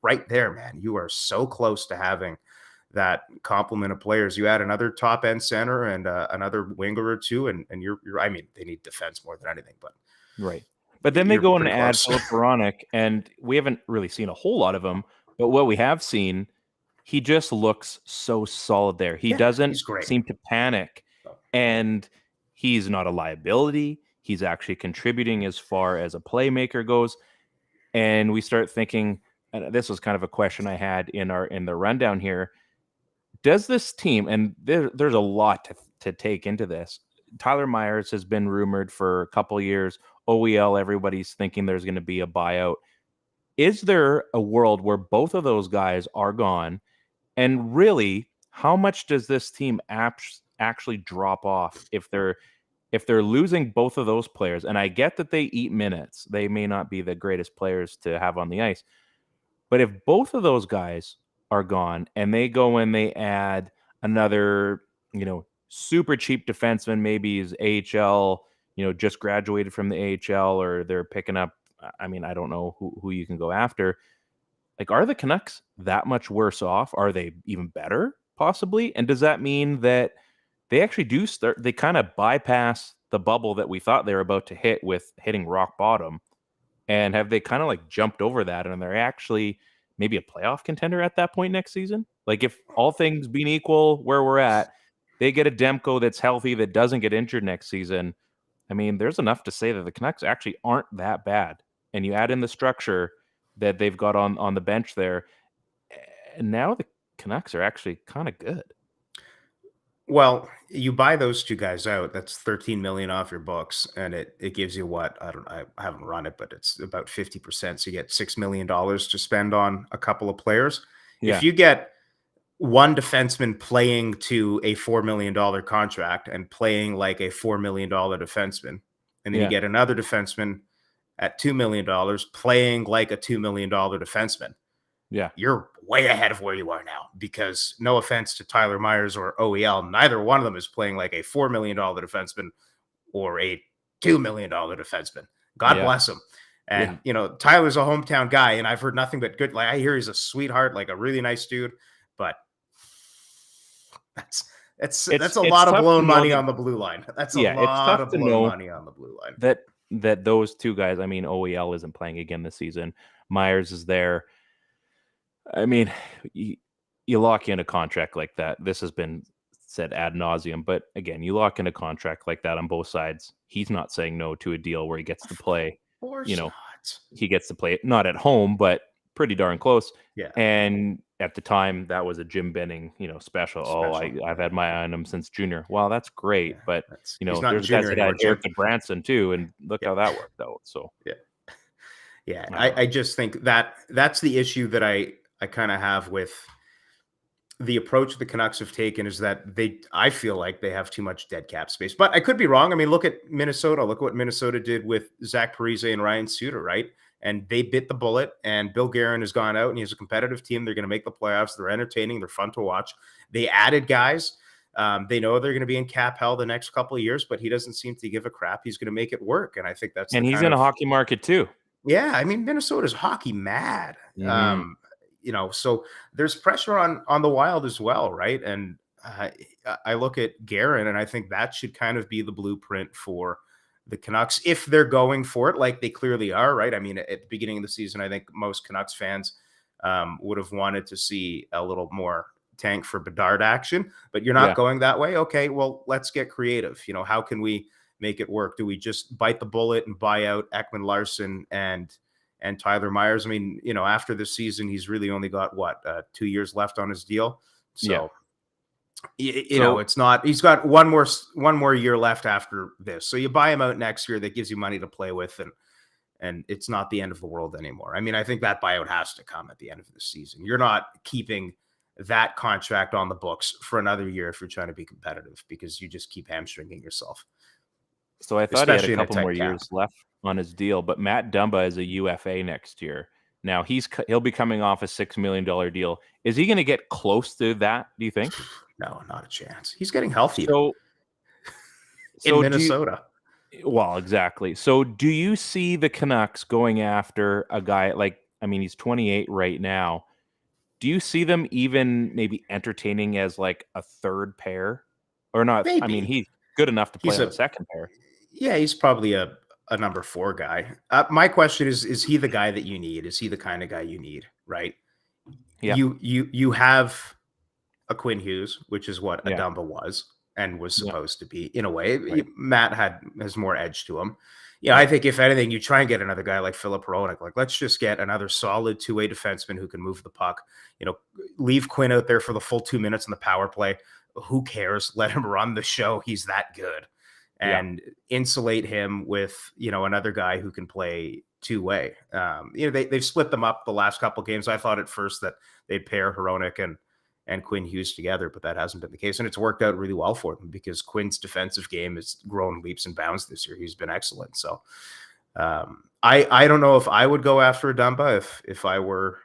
right there, man. You are so close to having that complement of players. You add another top end center and another winger or two, and you're. I mean, they need defense more than anything, but right. But then they go and add Philip Veronic, and we haven't really seen a whole lot of him. But what we have seen, he just looks so solid there. He doesn't seem to panic, and he's not a liability. He's actually contributing as far as a playmaker goes. And we start thinking, and this was kind of a question I had in the rundown here. Does this team, and there's a lot to take into this. Tyler Myers has been rumored for a couple years. OEL, everybody's thinking there's going to be a buyout. Is there a world where both of those guys are gone? And really, how much does this team actually drop off if they're losing both of those players? And I get that they eat minutes. They may not be the greatest players to have on the ice. But if both of those guys are gone and they go and they add another, super cheap defenseman, maybe is AHL, just graduated from the AHL, or they're picking up, I don't know who you can go after. Like, are the Canucks that much worse off? Are they even better, possibly? And does that mean that they actually they kind of bypass the bubble that we thought they were about to hit with hitting rock bottom? And have they kind of like jumped over that and they're actually maybe a playoff contender at that point next season? Like, if all things being equal where we're at, they get a Demko that's healthy, that doesn't get injured next season. There's enough to say that the Canucks actually aren't that bad. And you add in the structure that they've got on the bench there, and now the Canucks are actually kind of good. Well, you buy those two guys out, that's $13 million off your books, and it gives you what? I haven't run it, but it's about 50%. So you get $6 million to spend on a couple of players. Yeah. If you get one defenseman playing to a $4 million contract and playing like a $4 million defenseman, and then you get another defenseman at $2 million playing like a $2 million defenseman, you're way ahead of where you are now, because no offense to Tyler Myers or OEL, neither one of them is playing like a $4 million defenseman or a $2 million defenseman. God bless him. And, Tyler's a hometown guy, and I've heard nothing but good. Like, I hear he's a sweetheart, like a really nice dude, but that's a lot of blown money on the blue line. That's a lot of blown money on the blue line. That those two guys, OEL isn't playing again this season. Myers is there. You lock in a contract like that. This has been said ad nauseum, but again, you lock in a contract like that on both sides. He's not saying no to a deal where he gets to play. Of course not. He gets to play not at home, but pretty darn close. Yeah. And at the time, that was a Jim Benning, special. I've had my eye on him since junior. Well, that's great, but there's guys that had Eric Branson too, and look how that worked out. So I just think that's the issue that I kind of have with the approach the Canucks have taken, is that I feel like they have too much dead cap space. But I could be wrong. Look at Minnesota. Look what Minnesota did with Zach Parise and Ryan Suter, right? And they bit the bullet, and Bill Guerin has gone out, and he's a competitive team. They're going to make the playoffs. They're entertaining. They're fun to watch. They added guys. They know they're going to be in cap hell the next couple of years, but he doesn't seem to give a crap. He's going to make it work. And I think that's, and he's in a hockey market too. Yeah. Minnesota's hockey mad. So there's pressure on the Wild as well. Right. And I look at Guerin, and I think that should kind of be the blueprint for the Canucks, if they're going for it, like they clearly are, right? At the beginning of the season, I think most Canucks fans would have wanted to see a little more tank for Bedard action, but you're not going that way. Okay, well, let's get creative. How can we make it work? Do we just bite the bullet and buy out Ekman Larson and Tyler Myers? After this season, he's really only got 2 years left on his deal. So it's not, he's got one more year left after this. So you buy him out next year, that gives you money to play with, and it's not the end of the world anymore. I think that buyout has to come at the end of the season. You're not keeping that contract on the books for another year if you're trying to be competitive, because you just keep hamstringing yourself. So I thought he had a couple more years left on his deal, but Matt Dumba is a UFA next year. Now he'll be coming off a $6 million deal. Is he going to get close to that, do you think? No, not a chance. He's getting healthy so in Minnesota. Well, exactly. So do you see the Canucks going after a guy like, he's 28 right now. Do you see them even maybe entertaining as like a third pair or not? Maybe. He's good enough to play on a second pair. Yeah, he's probably a number 4 guy. My question is he the guy that you need? Is he the kind of guy you need? Right. Yeah. You have a Quinn Hughes, which is what a Dumba was. and was Yeah. supposed to be in a way. Right. Matt has more edge to him. Yeah, I think if anything, you try and get another guy like Philip Hronek. Like, let's just get another solid two-way defenseman who can move the puck. Leave Quinn out there for the full 2 minutes in the power play. Who cares? Let him run the show. He's that good. And insulate him with, another guy who can play two-way. They've split them up the last couple of games. I thought at first that they'd pair Hronek and Quinn Hughes together, but that hasn't been the case. And it's worked out really well for them because Quinn's defensive game has grown leaps and bounds this year. He's been excellent. So I don't know if I would go after Dumba if I were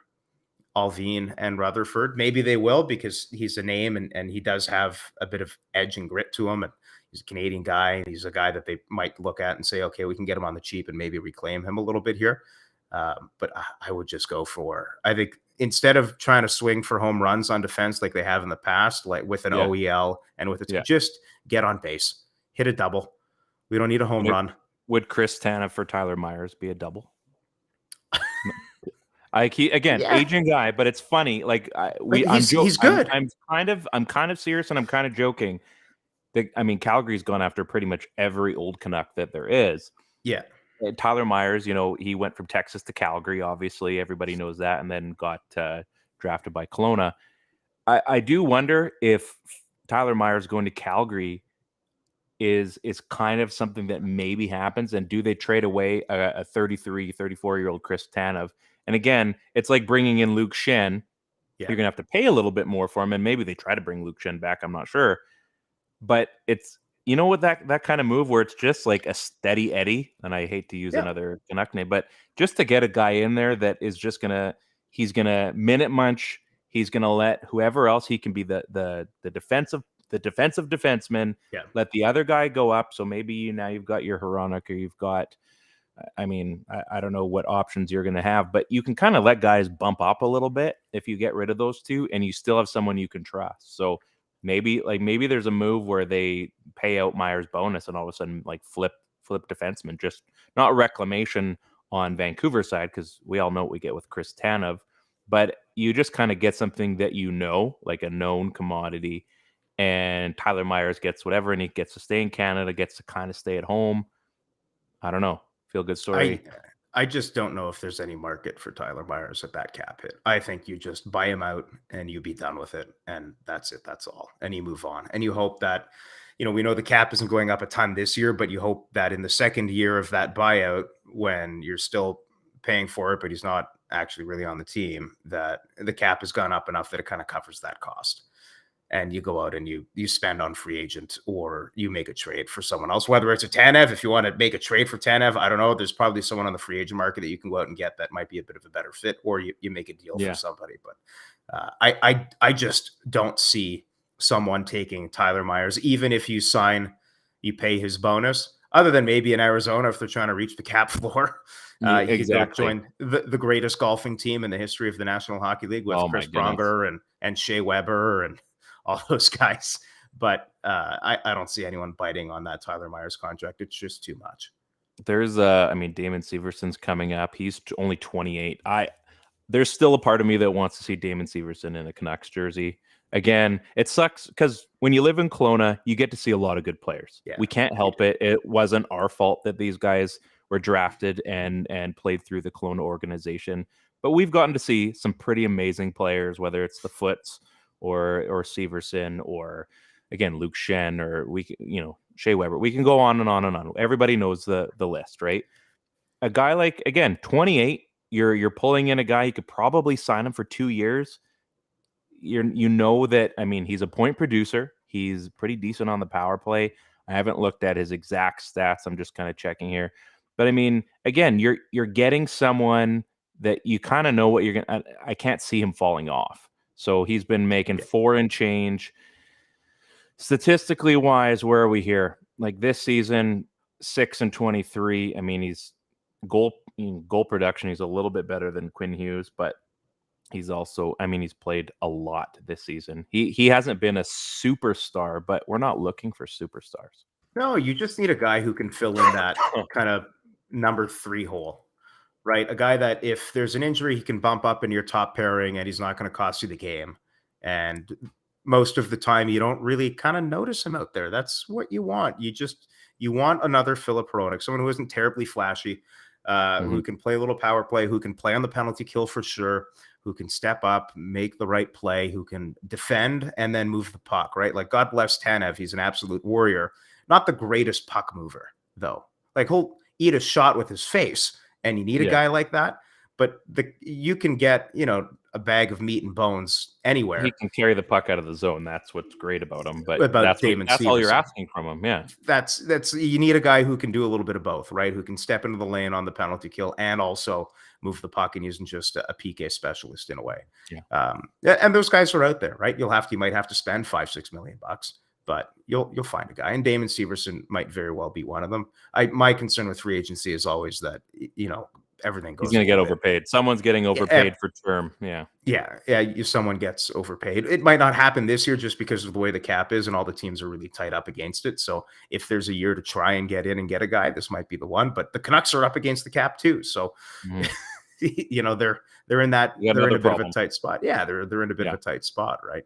Alvin and Rutherford. Maybe they will because he's a name and he does have a bit of edge and grit to him. And he's a Canadian guy. And he's a guy that they might look at and say, okay, we can get him on the cheap and maybe reclaim him a little bit here. But I would just go for, I think, instead of trying to swing for home runs on defense like they have in the past, like with an OEL and with just get on base, hit a double. We don't need a home run. Would Chris Tanev for Tyler Myers be a double? Aging guy, but it's funny. Like he's good. I'm kind of serious and I'm kind of joking. Calgary's gone after pretty much every old Canuck that there is. Yeah. Tyler Myers, he went from Texas to Calgary. Obviously, everybody knows that, and then got drafted by Kelowna. I do wonder if Tyler Myers going to Calgary is kind of something that maybe happens, and do they trade away a 33, 34-year-old Chris Tanev? And again, it's like bringing in Luke Shen. Yeah. You're going to have to pay a little bit more for him, and maybe they try to bring Luke Shen back. I'm not sure. But it's, what that kind of move where it's just like a steady Eddie, and I hate to use another Canuck name, but just to get a guy in there that is just he's gonna minute munch. He's gonna let whoever else, he can be the defensive defenseman. Yeah. Let the other guy go up. So maybe now you've got your Hronek, or you've got, I don't know what options you're gonna have, but you can kind of let guys bump up a little bit if you get rid of those two, and you still have someone you can trust. So maybe there's a move where they pay out Myers' bonus and all of a sudden like flip defenseman, just not reclamation on Vancouver's side, because we all know what we get with Chris Tanev, but you just kind of get something that like a known commodity, and Tyler Myers gets whatever, and he gets to stay in Canada, gets to kind of stay at home. I don't know. Feel good story. I just don't know if there's any market for Tyler Myers at that cap hit. I think you just buy him out and you be done with it. And that's it. That's all. And you move on. And you hope that, we know the cap isn't going up a ton this year, but you hope that in the second year of that buyout, when you're still paying for it, but he's not actually really on the team, that the cap has gone up enough that it kind of covers that cost. And you go out and you spend on free agent, or you make a trade for someone else, whether it's a Tanev. If you want to make a trade for Tanev, I don't know. There's probably someone on the free agent market that you can go out and get that might be a bit of a better fit, or you make a deal for somebody. But I just don't see someone taking Tyler Myers, even if you pay his bonus, other than maybe in Arizona if they're trying to reach the cap floor. Exactly. You could join the greatest golfing team in the history of the National Hockey League with Chris Pronger and Shea Weber and all those guys. But I don't see anyone biting on that Tyler Myers contract. It's just too much. There's Damon Severson's coming up. He's only 28. There's still a part of me that wants to see Damon Severson in a Canucks jersey. Again, it sucks because when you live in Kelowna, you get to see a lot of good players. Yeah, we can't help it. It wasn't our fault that these guys were drafted and played through the Kelowna organization. But we've gotten to see some pretty amazing players, whether it's the Foots or Severson, or again Luke Shen, or Shea Weber. We can go on and on and on. Everybody knows the list, right? A guy like, again, 28, you're pulling in a guy, you could probably sign him for 2 years. That he's a point producer. He's pretty decent on the power play. I haven't looked at his exact stats. I'm just kind of checking here. But again, you're getting someone that you kind of know what you're gonna. I can't see him falling off. So he's been making 4 and change. Statistically wise, where are we here? Like this season, 6 and 23. He's goal production. He's a little bit better than Quinn Hughes, but he's also, he's played a lot this season. He hasn't been a superstar, but we're not looking for superstars. No, you just need a guy who can fill in that kind of number 3 hole. Right, a guy that if there's an injury, he can bump up into your top pairing, and he's not going to cost you the game. And most of the time you don't really kind of notice him out there. That's what you want. You want another Filip Hronek, someone who isn't terribly flashy, who can play a little power play, who can play on the penalty kill for sure, who can step up, make the right play, who can defend and then move the puck, right? Like, God bless Tanev. He's an absolute warrior. Not the greatest puck mover, though. Like, he'll eat a shot with his face, and you need a guy like that. But you can get, a bag of meat and bones anywhere. He can carry the puck out of the zone. That's what's great about him. But About that's all you're asking from him. Yeah. That's you need a guy who can do a little bit of both, right? Who can step into the lane on the penalty kill and also move the puck and isn't just a PK specialist in a way. Yeah. And those guys are out there, right? You might have to spend $5-6 million, but you'll find a guy. And Damon Severson might very well be one of them. My concern with free agency is always that, everything goes. He's going to get overpaid. Someone's getting overpaid for term. Yeah. Yeah. If someone gets overpaid, it might not happen this year just because of the way the cap is and all the teams are really tight up against it. So if there's a year to try and get in and get a guy, this might be the one. But the Canucks are up against the cap too. So, they're in that, they're in a bit of a tight spot. Yeah. They're in a bit of a tight spot, right?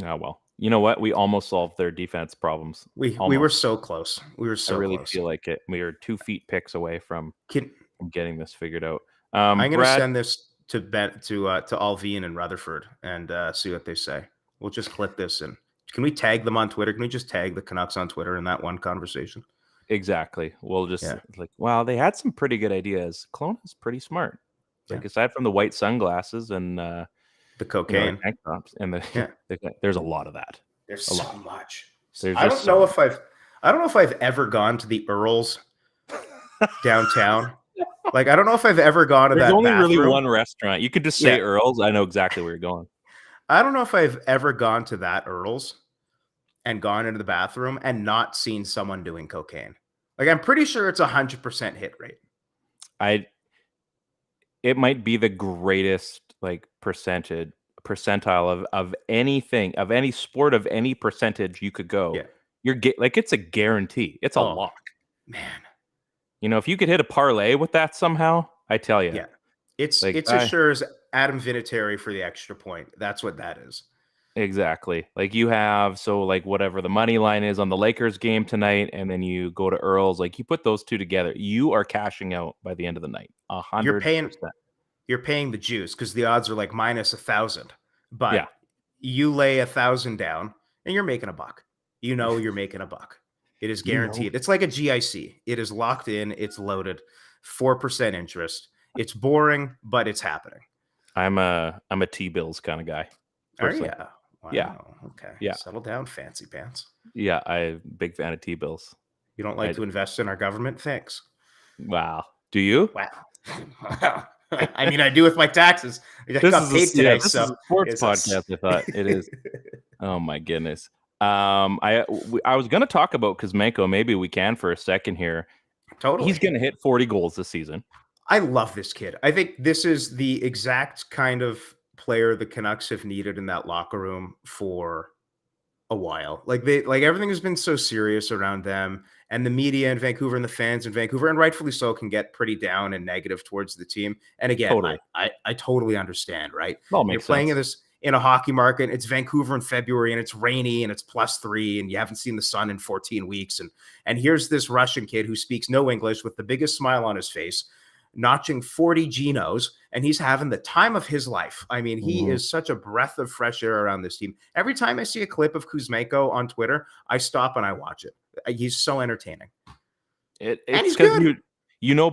Oh, well, you know what? We almost solved their defense problems. We were so close. We were so I really close. feel like it. We were 2 feet picks away from getting this figured out. I'm going to send this to Alvin and Rutherford and see what they say. We'll just clip this and can we tag them on Twitter? Can we just tag the Canucks on Twitter in that one conversation? Exactly. We'll just wow, they had some pretty good ideas. Kelowna's pretty smart. Like aside from the white sunglasses and the cocaine, tank tops, and there's a lot of that. There's a so lot. much. I don't know if I've ever gone to the Earls downtown. Like, I don't know if I've ever gone to that. There's only bathroom. really one restaurant. You could just say Earls. I know exactly where you're going. I don't know if I've ever gone to that Earls and gone into the bathroom and not seen someone doing cocaine. Like, I'm pretty sure it's 100% hit rate. It might be the greatest percentile of anything, of any sport, of any percentage you could go. Yeah. It's a guarantee. It's a lock. Man. If you could hit a parlay with that somehow, I tell you. Yeah. It's as sure as Adam Vinatieri for the extra point. That's what that is. Exactly. Like you have, whatever the money line is on the Lakers game tonight, and then you go to Earl's, like you put those two together, you are cashing out by the end of the night. 100%. You're paying the juice because the odds are like minus 1,000, but you lay 1,000 down and you're making $1. You're making $1. It is guaranteed. It's like a GIC. It is locked in. It's loaded. 4% interest. It's boring, but it's happening. I'm a T-bills kind of guy. Personally. Wow. Yeah. Okay. Yeah. Settle down, fancy pants. Yeah, I'm a big fan of T-bills. You don't like to invest in our government? Thanks. Wow. Do you? Wow. I mean, I do with my taxes. I got paid today. This is a sports podcast. I thought it is. Oh my goodness. I was going to talk about Kuzmenko. Maybe we can for a second here. Totally. He's going to hit 40 goals this season. I love this kid. I think this is the exact kind of player the Canucks have needed in that locker room for a while. Like everything has been so serious around them, and the media in Vancouver and the fans in Vancouver, and rightfully so, can get pretty down and negative towards the team. And again, totally. I totally understand, right? You're playing in a hockey market. It's Vancouver in February and it's rainy and it's +3 and you haven't seen the sun in 14 weeks. And here's this Russian kid who speaks no English with the biggest smile on his face, notching 40 genos, and he's having the time of his life. I mean, he is such a breath of fresh air around this team. Every time I see a clip of Kuzmenko on Twitter, I stop and I watch it. He's so entertaining. It's because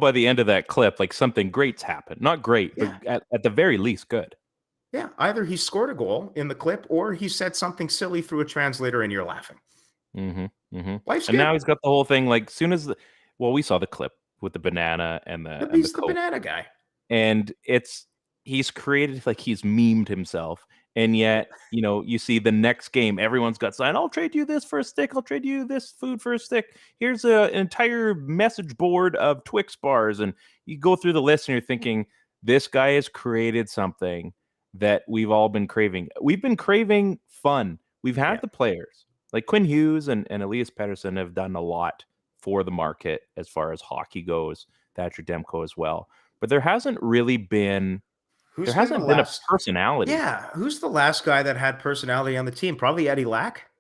by the end of that clip, like something great's happened. Not great, but at the very least, good. Yeah, either he scored a goal in the clip or he said something silly through a translator and you're laughing. Life's good. Now he's got the whole thing. Like soon as we saw the clip with the banana and he's the banana guy, and he's created, like, he's memed himself, and yet you see the next game everyone's got signed. I'll trade you this for a stick. I'll trade you this food for a stick. Here's an entire message board of Twix bars, and you go through the list and you're thinking, this guy has created something that we've all been craving. We've been craving fun. We've had the players like Quinn Hughes and Elias Pettersson have done a lot for the market as far as hockey goes, Thatcher Demko as well. But there hasn't really been there hasn't been a personality. Yeah, who's the last guy that had personality on the team? Probably Eddie Lack.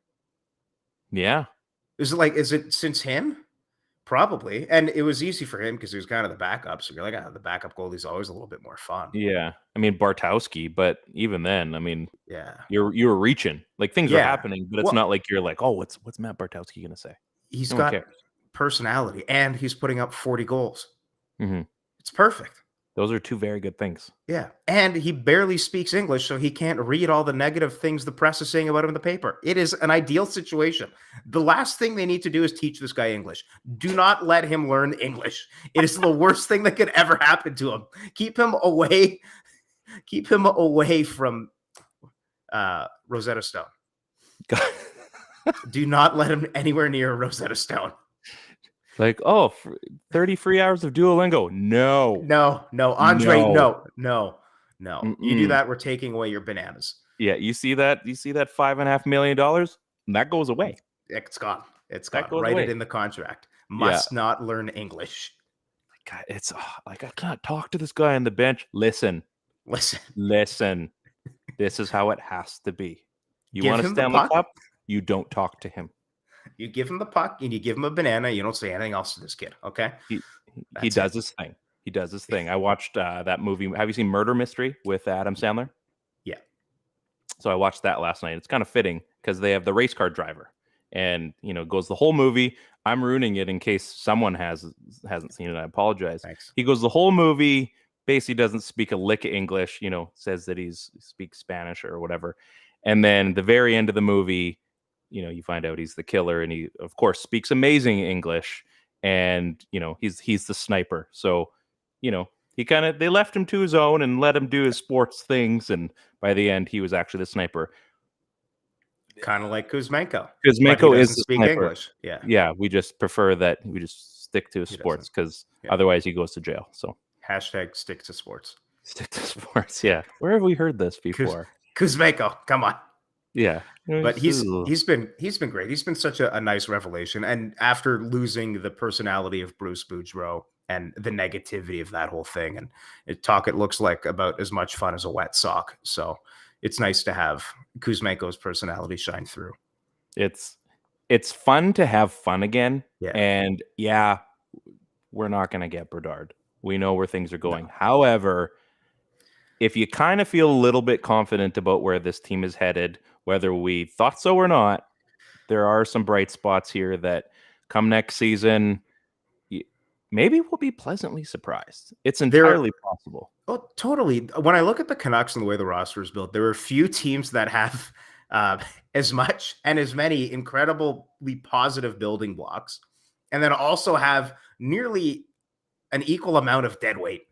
Yeah. Is it since him? Probably. And it was easy for him because he was kind of the backup. So you're like, the backup goalie's always a little bit more fun. Yeah. I mean, Bartowski, but even then, I mean, yeah, you were reaching. Like things are happening, but it's not like you're like, oh, what's Matt Bartowski going to say? He's got personality and he's putting up 40 goals. Mm-hmm. It's perfect. Those are two very good things. Yeah. And he barely speaks English, so he can't read all the negative things the press is saying about him in the paper. It is an ideal situation. The last thing they need to do is teach this guy English. Do not let him learn English. It is the worst thing that could ever happen to him. Keep him away. Keep him away from Rosetta Stone. Do not let him anywhere near Rosetta Stone. Like, 30 free hours of Duolingo. No, Andre, no. Mm-mm. You do that, we're taking away your bananas. Yeah, you see that $5.5 million? That goes away. It's gone. Write away. it in the contract. Must not learn English. God, it's like, I can't talk to this guy on the bench. Listen. This is how it has to be. You want to Stanley Cup? You don't talk to him. You give him the puck and you give him a banana. You don't say anything else to this kid. Okay. He does his thing. He does his thing. I watched that movie. Have you seen Murder Mystery with Adam Sandler? Yeah. So I watched that last night. It's kind of fitting because they have the race car driver, and goes the whole movie. I'm ruining it in case someone hasn't seen it. I apologize. Thanks. He goes the whole movie. Basically, doesn't speak a lick of English. Says that he speaks Spanish or whatever, and then the very end of the movie, you find out he's the killer, and he, of course, speaks amazing English, and he's the sniper. So, they left him to his own and let him do his sports things, and by the end, he was actually the sniper. Kind of like Kuzmenko. Kuzmenko is the speak sniper. English. Yeah. Yeah, we just prefer that we just stick to sports because otherwise he goes to jail. So #stick to sports. Stick to sports. Yeah. Where have we heard this before? Kuzmenko, come on. Yeah. But he's been great. He's been such a nice revelation. And after losing the personality of Bruce Boudreau and the negativity of that whole thing, and it looks like about as much fun as a wet sock. So it's nice to have Kuzmenko's personality shine through. It's fun to have fun again. Yeah. And we're not going to get Bedard. We know where things are going. No. However, if you kind of feel a little bit confident about where this team is headed, whether we thought so or not, there are some bright spots here that come next season, maybe we'll be pleasantly surprised. It's entirely possible. Oh, totally. When I look at the Canucks and the way the roster is built, there are few teams that have as much and as many incredibly positive building blocks, and then also have nearly an equal amount of dead weight.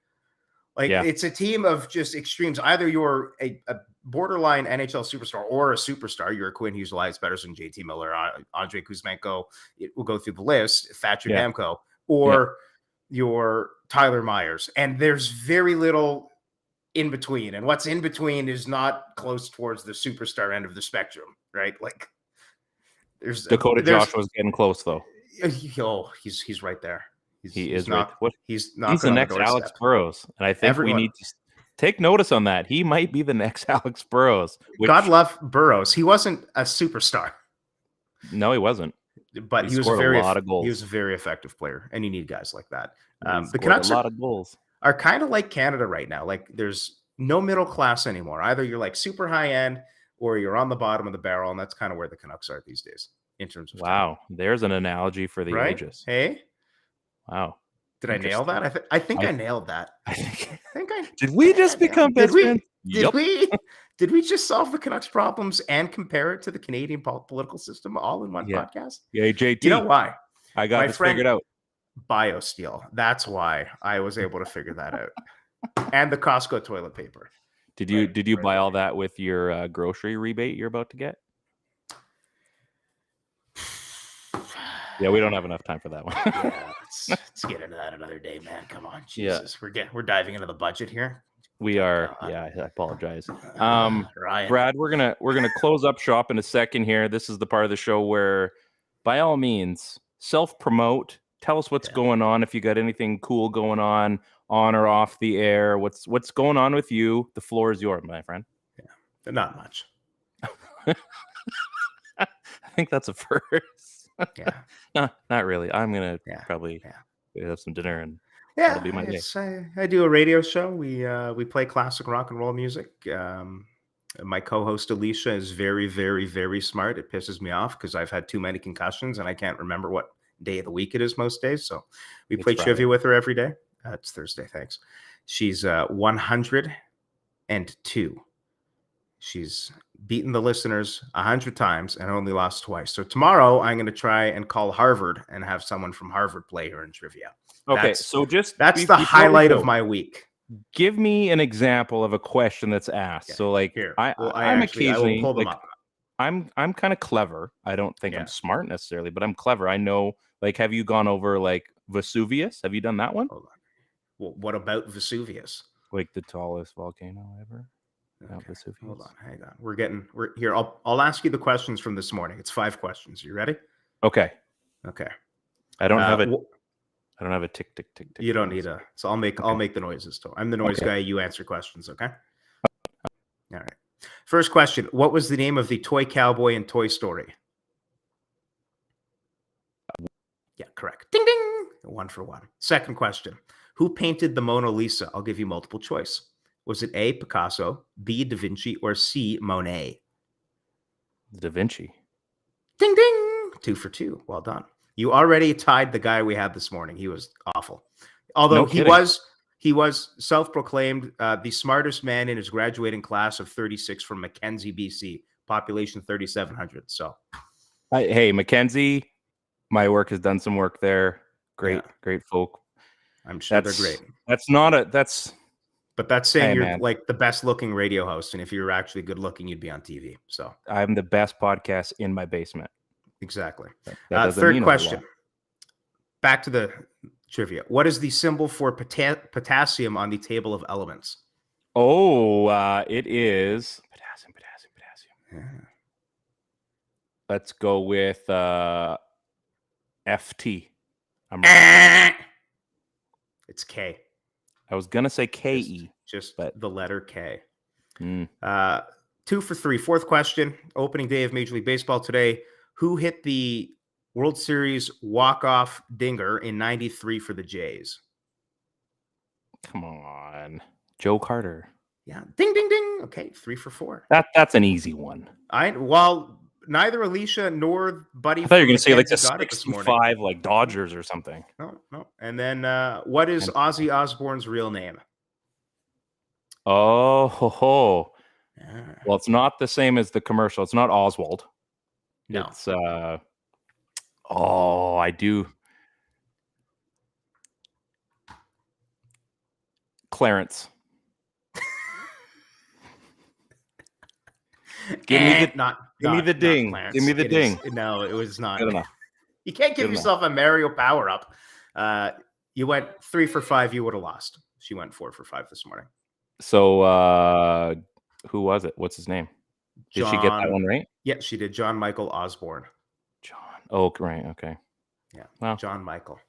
It's a team of just extremes. Either you're a borderline NHL superstar or a superstar. You're a Quinn Hughes, Elias Pettersson, JT Miller, Andre Kuzmenko. It will go through the list. Thatcher Demko, or you're Tyler Myers. And there's very little in between. And what's in between is not close towards the superstar end of the spectrum, right? There's Dakota Joshua's getting close though. Oh, he's right there. He's not. Right. He's the next Alex Burrows, and I think we need to take notice on that. He might be the next Alex Burrows. God love Burrows. He wasn't a superstar. No, he wasn't. But he was a lot of goals. He was a very effective player, and you need guys like that. The Canucks a lot of goals are kind of like Canada right now. There's no middle class anymore. Either you're super high end, or you're on the bottom of the barrel, and that's kind of where the Canucks are these days in terms of. Wow, there's an analogy for the ages. Hey. Wow. Did I nail that? I think I nailed that. Did we just become best friends? Did we just solve the Canucks problems and compare it to the Canadian political system all in one podcast? Yeah, JT. You know why? I got this figured out. BioSteel. That's why I was able to figure that out. And the Costco toilet paper. Did you buy all that with your grocery rebate you're about to get? Yeah, we don't have enough time for that one. Let's get into that another day, man. Come on, Jesus. Yeah. We're diving into the budget here. We are. I apologize. Ryan. Brad, we're gonna close up shop in a second here. This is the part of the show where, by all means, self-promote. Tell us what's going on. If you got anything cool going on on or off the air? What's going on with you? The floor is yours, my friend. Not much. I think that's a first. Yeah. No, not really. I'm gonna Yeah. probably have some dinner and Yeah, that'll be my day. I do a radio show. We play classic rock and roll music. My co-host Alicia is very, very, very smart. It pisses me off because I've had too many concussions and I can't remember what day of the week it is most days. So we play trivia with her every day. It's Thursday, thanks. She's 102. She's beaten the listeners 100 times and only lost twice. So tomorrow I'm going to try and call Harvard and have someone from Harvard play her in trivia. Okay, That's that's the highlight of my week. Give me an example of a question that's asked. So like Here, I'm I will pull them like, up. I'm kind of clever. I don't think Yeah. I'm smart necessarily, but I'm clever. I know, like, have you gone over like Vesuvius? Have you done that one? Hold on. Well, what about Vesuvius? Like the tallest volcano ever? Mount Okay, Vesuvius. hold on, hang on. We're here. I'll ask you the questions from this morning. It's 5 questions. You ready? Okay. Okay. I don't have a tick tick tick tick. You don't need a. So I'll make the noises. So I'm the noise guy. You answer questions. Okay. All right. First question: what was the name of the toy cowboy in Toy Story? Yeah, correct. Ding ding. 1 for 1. Second question: who painted the Mona Lisa? I'll give you multiple choice. Was it A, Picasso, B, Da Vinci, or C, Monet? Da Vinci. Ding ding. 2 for 2. Well done. You already tied the guy we had this morning. He was awful. Although he was self-proclaimed the smartest man in his graduating class of 36 from Mackenzie, BC, population 3,700. So, Hey, Mackenzie, my work has done some work there. Great folk. I'm sure they're great. But that's saying you're like the best looking radio host. And if you were actually good looking, you'd be on TV. So I'm the best podcast in my basement. Exactly. Third question. Back to the trivia. What is the symbol for potassium on the table of elements? Oh, it is potassium. Yeah. Let's go with FT. I'm wrong. It's K. I was gonna say KE. Just the letter K. 2 for 3. Fourth question. Opening day of Major League Baseball today. Who hit the World Series walk-off dinger in '93 for the Jays? Come on. Joe Carter. Yeah. Ding, ding, ding. Okay, 3 for 4. That's an easy one. Neither Alicia nor Buddy. I thought you were going to say like the 65 like Dodgers or something. No. And then what is Ozzy Osbourne's real name? Oh, ho, ho. Well, it's not the same as the commercial. It's not Oswald. No. It's I do. Clarence. Give me the ding. Give me the ding. No, it was not. Good enough. You can't give yourself a Mario power up. You went 3 for 5. You would have lost. She went 4 for 5 this morning. So who was it? What's his name? Did she get that one right? Yeah, she did. John Michael Osborne. John. Oh, right. Okay. Yeah. Wow. John Michael.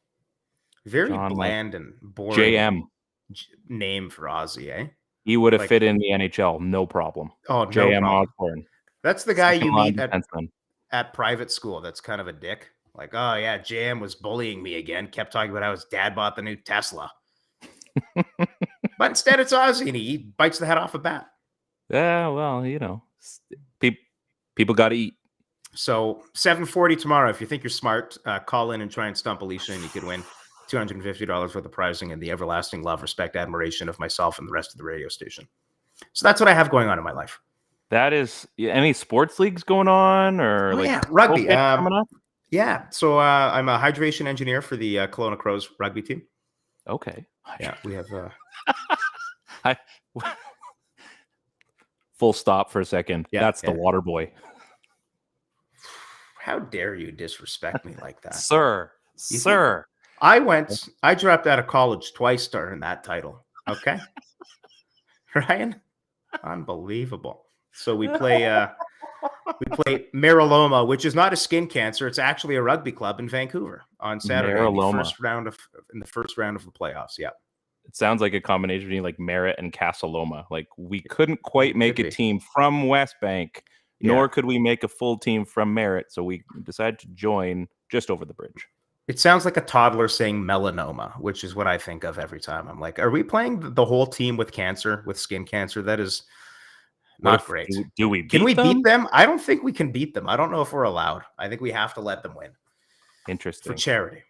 Very bland and boring. JM. Name for Ozzy, eh? He would have fit in the NHL, no problem. Oh, no JM problem. Osborne. That's the guy you meet at private school. That's kind of a dick. Like, oh yeah, JM was bullying me again. Kept talking about how his dad bought the new Tesla. But instead, it's Ozzy, and he bites the head off a bat. Yeah, well, people got to eat. So 7:40 tomorrow. If you think you're smart, call in and try and stump Alicia, and you could win $250 worth of prizing and the everlasting love, respect, admiration of myself and the rest of the radio station. So that's what I have going on in my life. That is any sports leagues going on or rugby coming up? Yeah. So I'm a hydration engineer for the Kelowna Crows rugby team. Okay. Yeah, we have. Full stop for a second. Yeah, that's the water boy. How dare you disrespect me like that, sir? I dropped out of college twice to earn that title. Okay, Ryan, unbelievable. So we play Mariloma, which is not a skin cancer. It's actually a rugby club in Vancouver on Saturday in the first round of the playoffs. Yeah. It sounds like a combination between like Merritt and Casaloma. Like we couldn't quite make a team from West Bank, nor could we make a full team from Merritt. So we decided to join just over the bridge. It sounds like a toddler saying melanoma, which is what I think of every time. I'm like, are we playing the whole team with cancer, with skin cancer? That is not great. Do we beat Can we them? beat them? I don't think we can beat them. I don't know if we're allowed. I think we have to let them win. Interesting. For charity.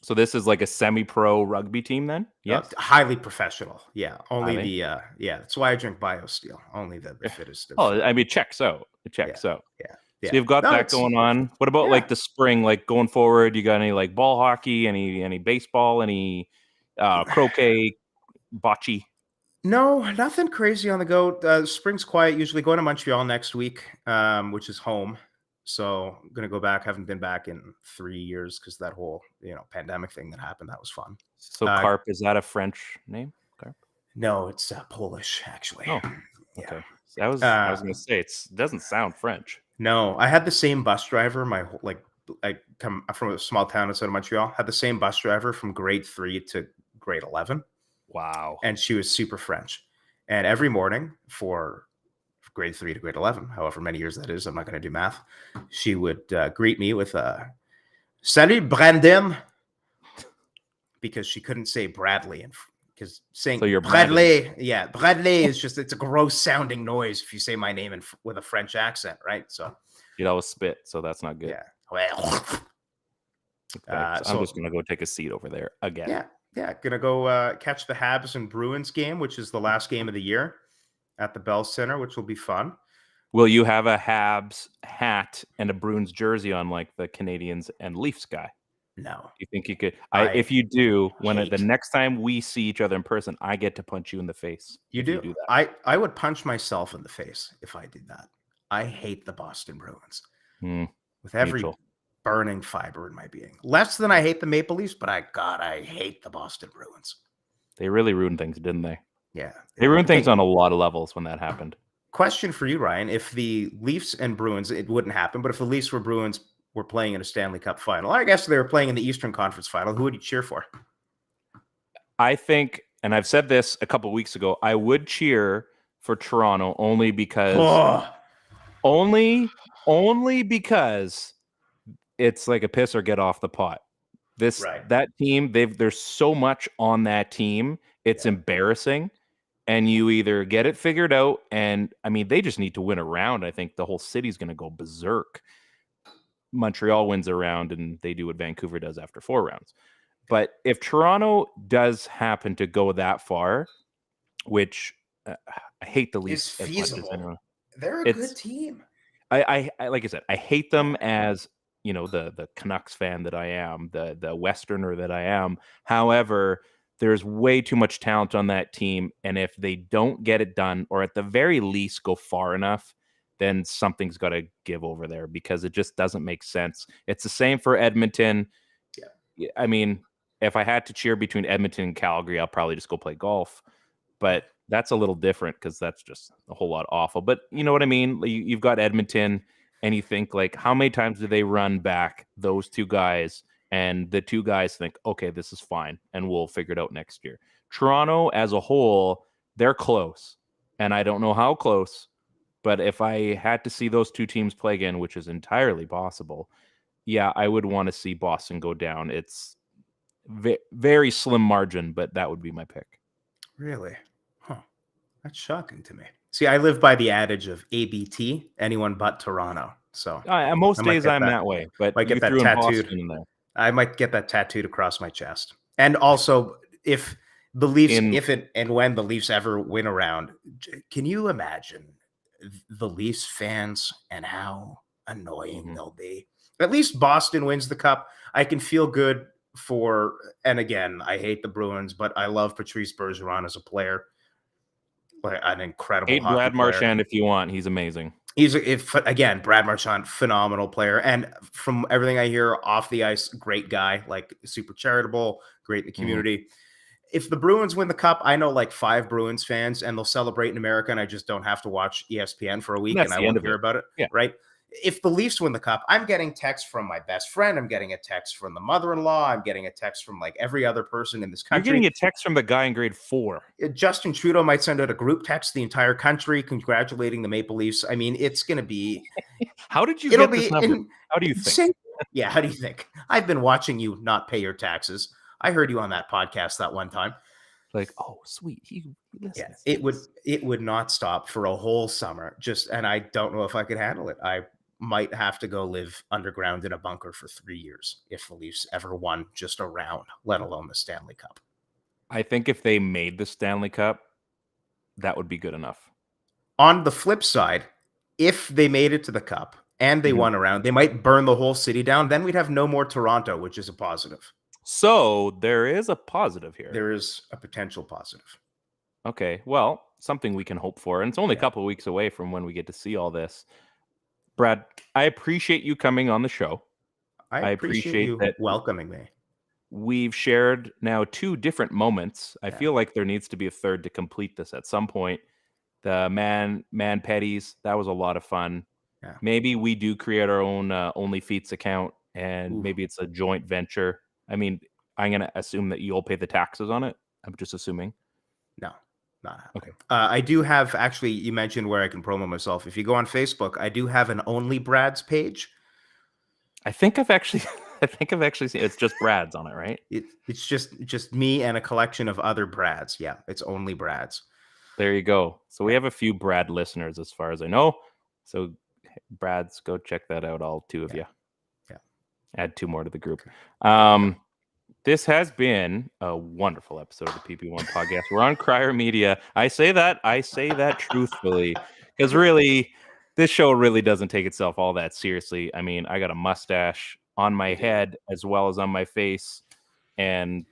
So this is like a semi-pro rugby team then? Yes. Highly professional. Yeah. Only that's why I drink BioSteel. Only the fittest. I mean, it checks out. It checks out. Yeah. So you've got that going on. What about like the spring, like going forward? You got any like ball hockey, any baseball, any croquet, bocce? No, nothing crazy on the go. Spring's quiet. Usually going to Montreal next week, which is home. So I'm going to go back. Haven't been back in 3 years because that whole, pandemic thing that happened. That was fun. So Karp, is that a French name? Karp? No, it's Polish, actually. Oh, yeah. Okay. I was going to say, it doesn't sound French. No, I had the same bus driver. I come from a small town outside of Montreal. Had the same bus driver from grade 3 to grade 11. Wow. And she was super French. And every morning for grade 3 to grade 11, however many years that is, I'm not going to do math, she would greet me with Salut, Brandon, because she couldn't say Bradley. And because saying Bradley, Bradley is just, it's a gross sounding noise if you say my name with a French accent, right? So you'd always spit, so that's not good. Yeah. Well, I'm just going to go take a seat over there again. Yeah. Going to go catch the Habs and Bruins game, which is the last game of the year at the Bell Center, which will be fun. Will you have a Habs hat and a Bruins jersey on like the Canadians and Leafs guy? No. You think you could? If you do, the next time we see each other in person, I get to punch you in the face. You do that. I would punch myself in the face if I did that. I hate the Boston Bruins with every burning fiber in my being. Less than I hate the Maple Leafs, but I hate the Boston Bruins. They really ruined things, didn't they? Yeah. They ruined things on a lot of levels when that happened. Question for you, Ryan. If the Leafs and Bruins, it wouldn't happen, but if the Leafs were Bruins were playing in a Stanley Cup final, I guess they were playing in the Eastern Conference final, who would you cheer for? I think, and I've said this a couple of weeks ago, I would cheer for Toronto only because only because it's like a piss or get off the pot. That team, there's so much on that team. It's embarrassing. And you either get it figured out, and I mean, they just need to win a round. I think the whole city's going to go berserk. Montreal wins a round, and they do what Vancouver does after 4 rounds. But if Toronto does happen to go that far, which I hate the Leafs as much as anyone. They're a good team. I like I said, I hate them as the Canucks fan that I am, the Westerner that I am. However, there's way too much talent on that team, and if they don't get it done, or at the very least go far enough, then something's got to give over there because it just doesn't make sense. It's the same for Edmonton. Yeah. I mean, if I had to cheer between Edmonton and Calgary, I'll probably just go play golf. But that's a little different because that's just a whole lot awful. But you know what I mean? You've got Edmonton, and you think, like, how many times do they run back those two guys? And the two guys think, okay, this is fine, and we'll figure it out next year. Toronto as a whole, they're close. And I don't know how close, but if I had to see those two teams play again, which is entirely possible, yeah, I would want to see Boston go down. It's very slim margin, but that would be my pick. Really? Huh. That's shocking to me. See, I live by the adage of ABT, anyone but Toronto. So most days I'm that way, but I get that tattooed in there. I might get that tattooed across my chest. And also, if the Leafs, when the Leafs ever win a round, can you imagine the Leafs fans and how annoying they'll be? At least Boston wins the cup. I can feel good for, and again, I hate the Bruins, but I love Patrice Bergeron as a player. Like an incredible hockey Brad Marchand if you want. He's amazing. Brad Marchand, phenomenal player. And from everything I hear off the ice, great guy, like super charitable, great in the community. If the Bruins win the cup, I know like 5 Bruins fans, and they'll celebrate in America, and I just don't have to watch ESPN for a week, and I won't hear about it. Yeah. Right? if the Leafs win the cup, I'm getting texts from my best friend. I'm getting a text from the mother-in-law. I'm getting a text from like every other person in this You're country. getting a text from the guy in grade 4. Justin Trudeau might send out a group text to the entire country congratulating the Maple Leafs. I mean, it's going to be. How did you It'll get this be number? How do you think? Yeah, how do you think? I've been watching you not pay your taxes. I heard you on that podcast that one time. Like, oh, sweet. He listens. Yeah, it would not stop for a whole summer. And I don't know if I could handle it. I might have to go live underground in a bunker for 3 years if the Leafs ever won just a round, let alone the Stanley Cup. I think if they made the Stanley Cup, that would be good enough. On the flip side, if they made it to the Cup and they won a round, they might burn the whole city down. Then we'd have no more Toronto, which is a positive. So there is a positive here. There is a potential positive. Okay, well, something we can hope for. And it's only a couple of weeks away from when we get to see all this. Brad, I appreciate you coming on the show. I appreciate you that welcoming me. We've shared now 2 different moments. I feel like there needs to be a third to complete this at some point. The man petties, that was a lot of fun. Yeah. Maybe we do create our own OnlyFeets account, and maybe it's a joint venture. I mean, I'm going to assume that you'll pay the taxes on it. I'm just assuming. No, not happening. Okay. I do have, actually, you mentioned where I can promo myself. If you go on Facebook, I do have an Only Brad's page. I think I've actually seen it's just Brad's on it, right? It's just me and a collection of other Brads. Yeah, it's Only Brad's. There you go. So we have a few Brad listeners as far as I know. So Brad's, go check that out, all 2 of you. Yeah. Add 2 more to the group. This has been a wonderful episode of the PP1 podcast. We're on Crier Media. I say that truthfully, because really, this show really doesn't take itself all that seriously. I mean, I got a mustache on my head as well as on my face, and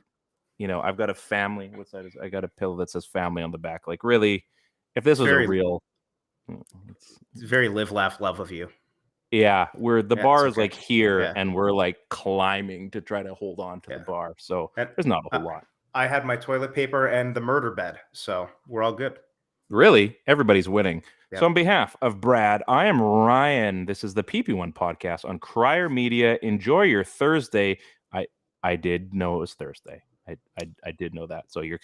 I've got a family. What's that? I got a pillow that says family on the back. Like, really, if this was a real, it's very live, laugh, love of you. Yeah, the bar is like here, and we're like climbing to try to hold on to the bar. So there's not a whole lot. I had my toilet paper and the murder bed, so we're all good. Really, everybody's winning. So on behalf of Brad, I am Ryan. This is the PP1 podcast on Crier Media. Enjoy your Thursday. I did know it was Thursday. I did know that. So you're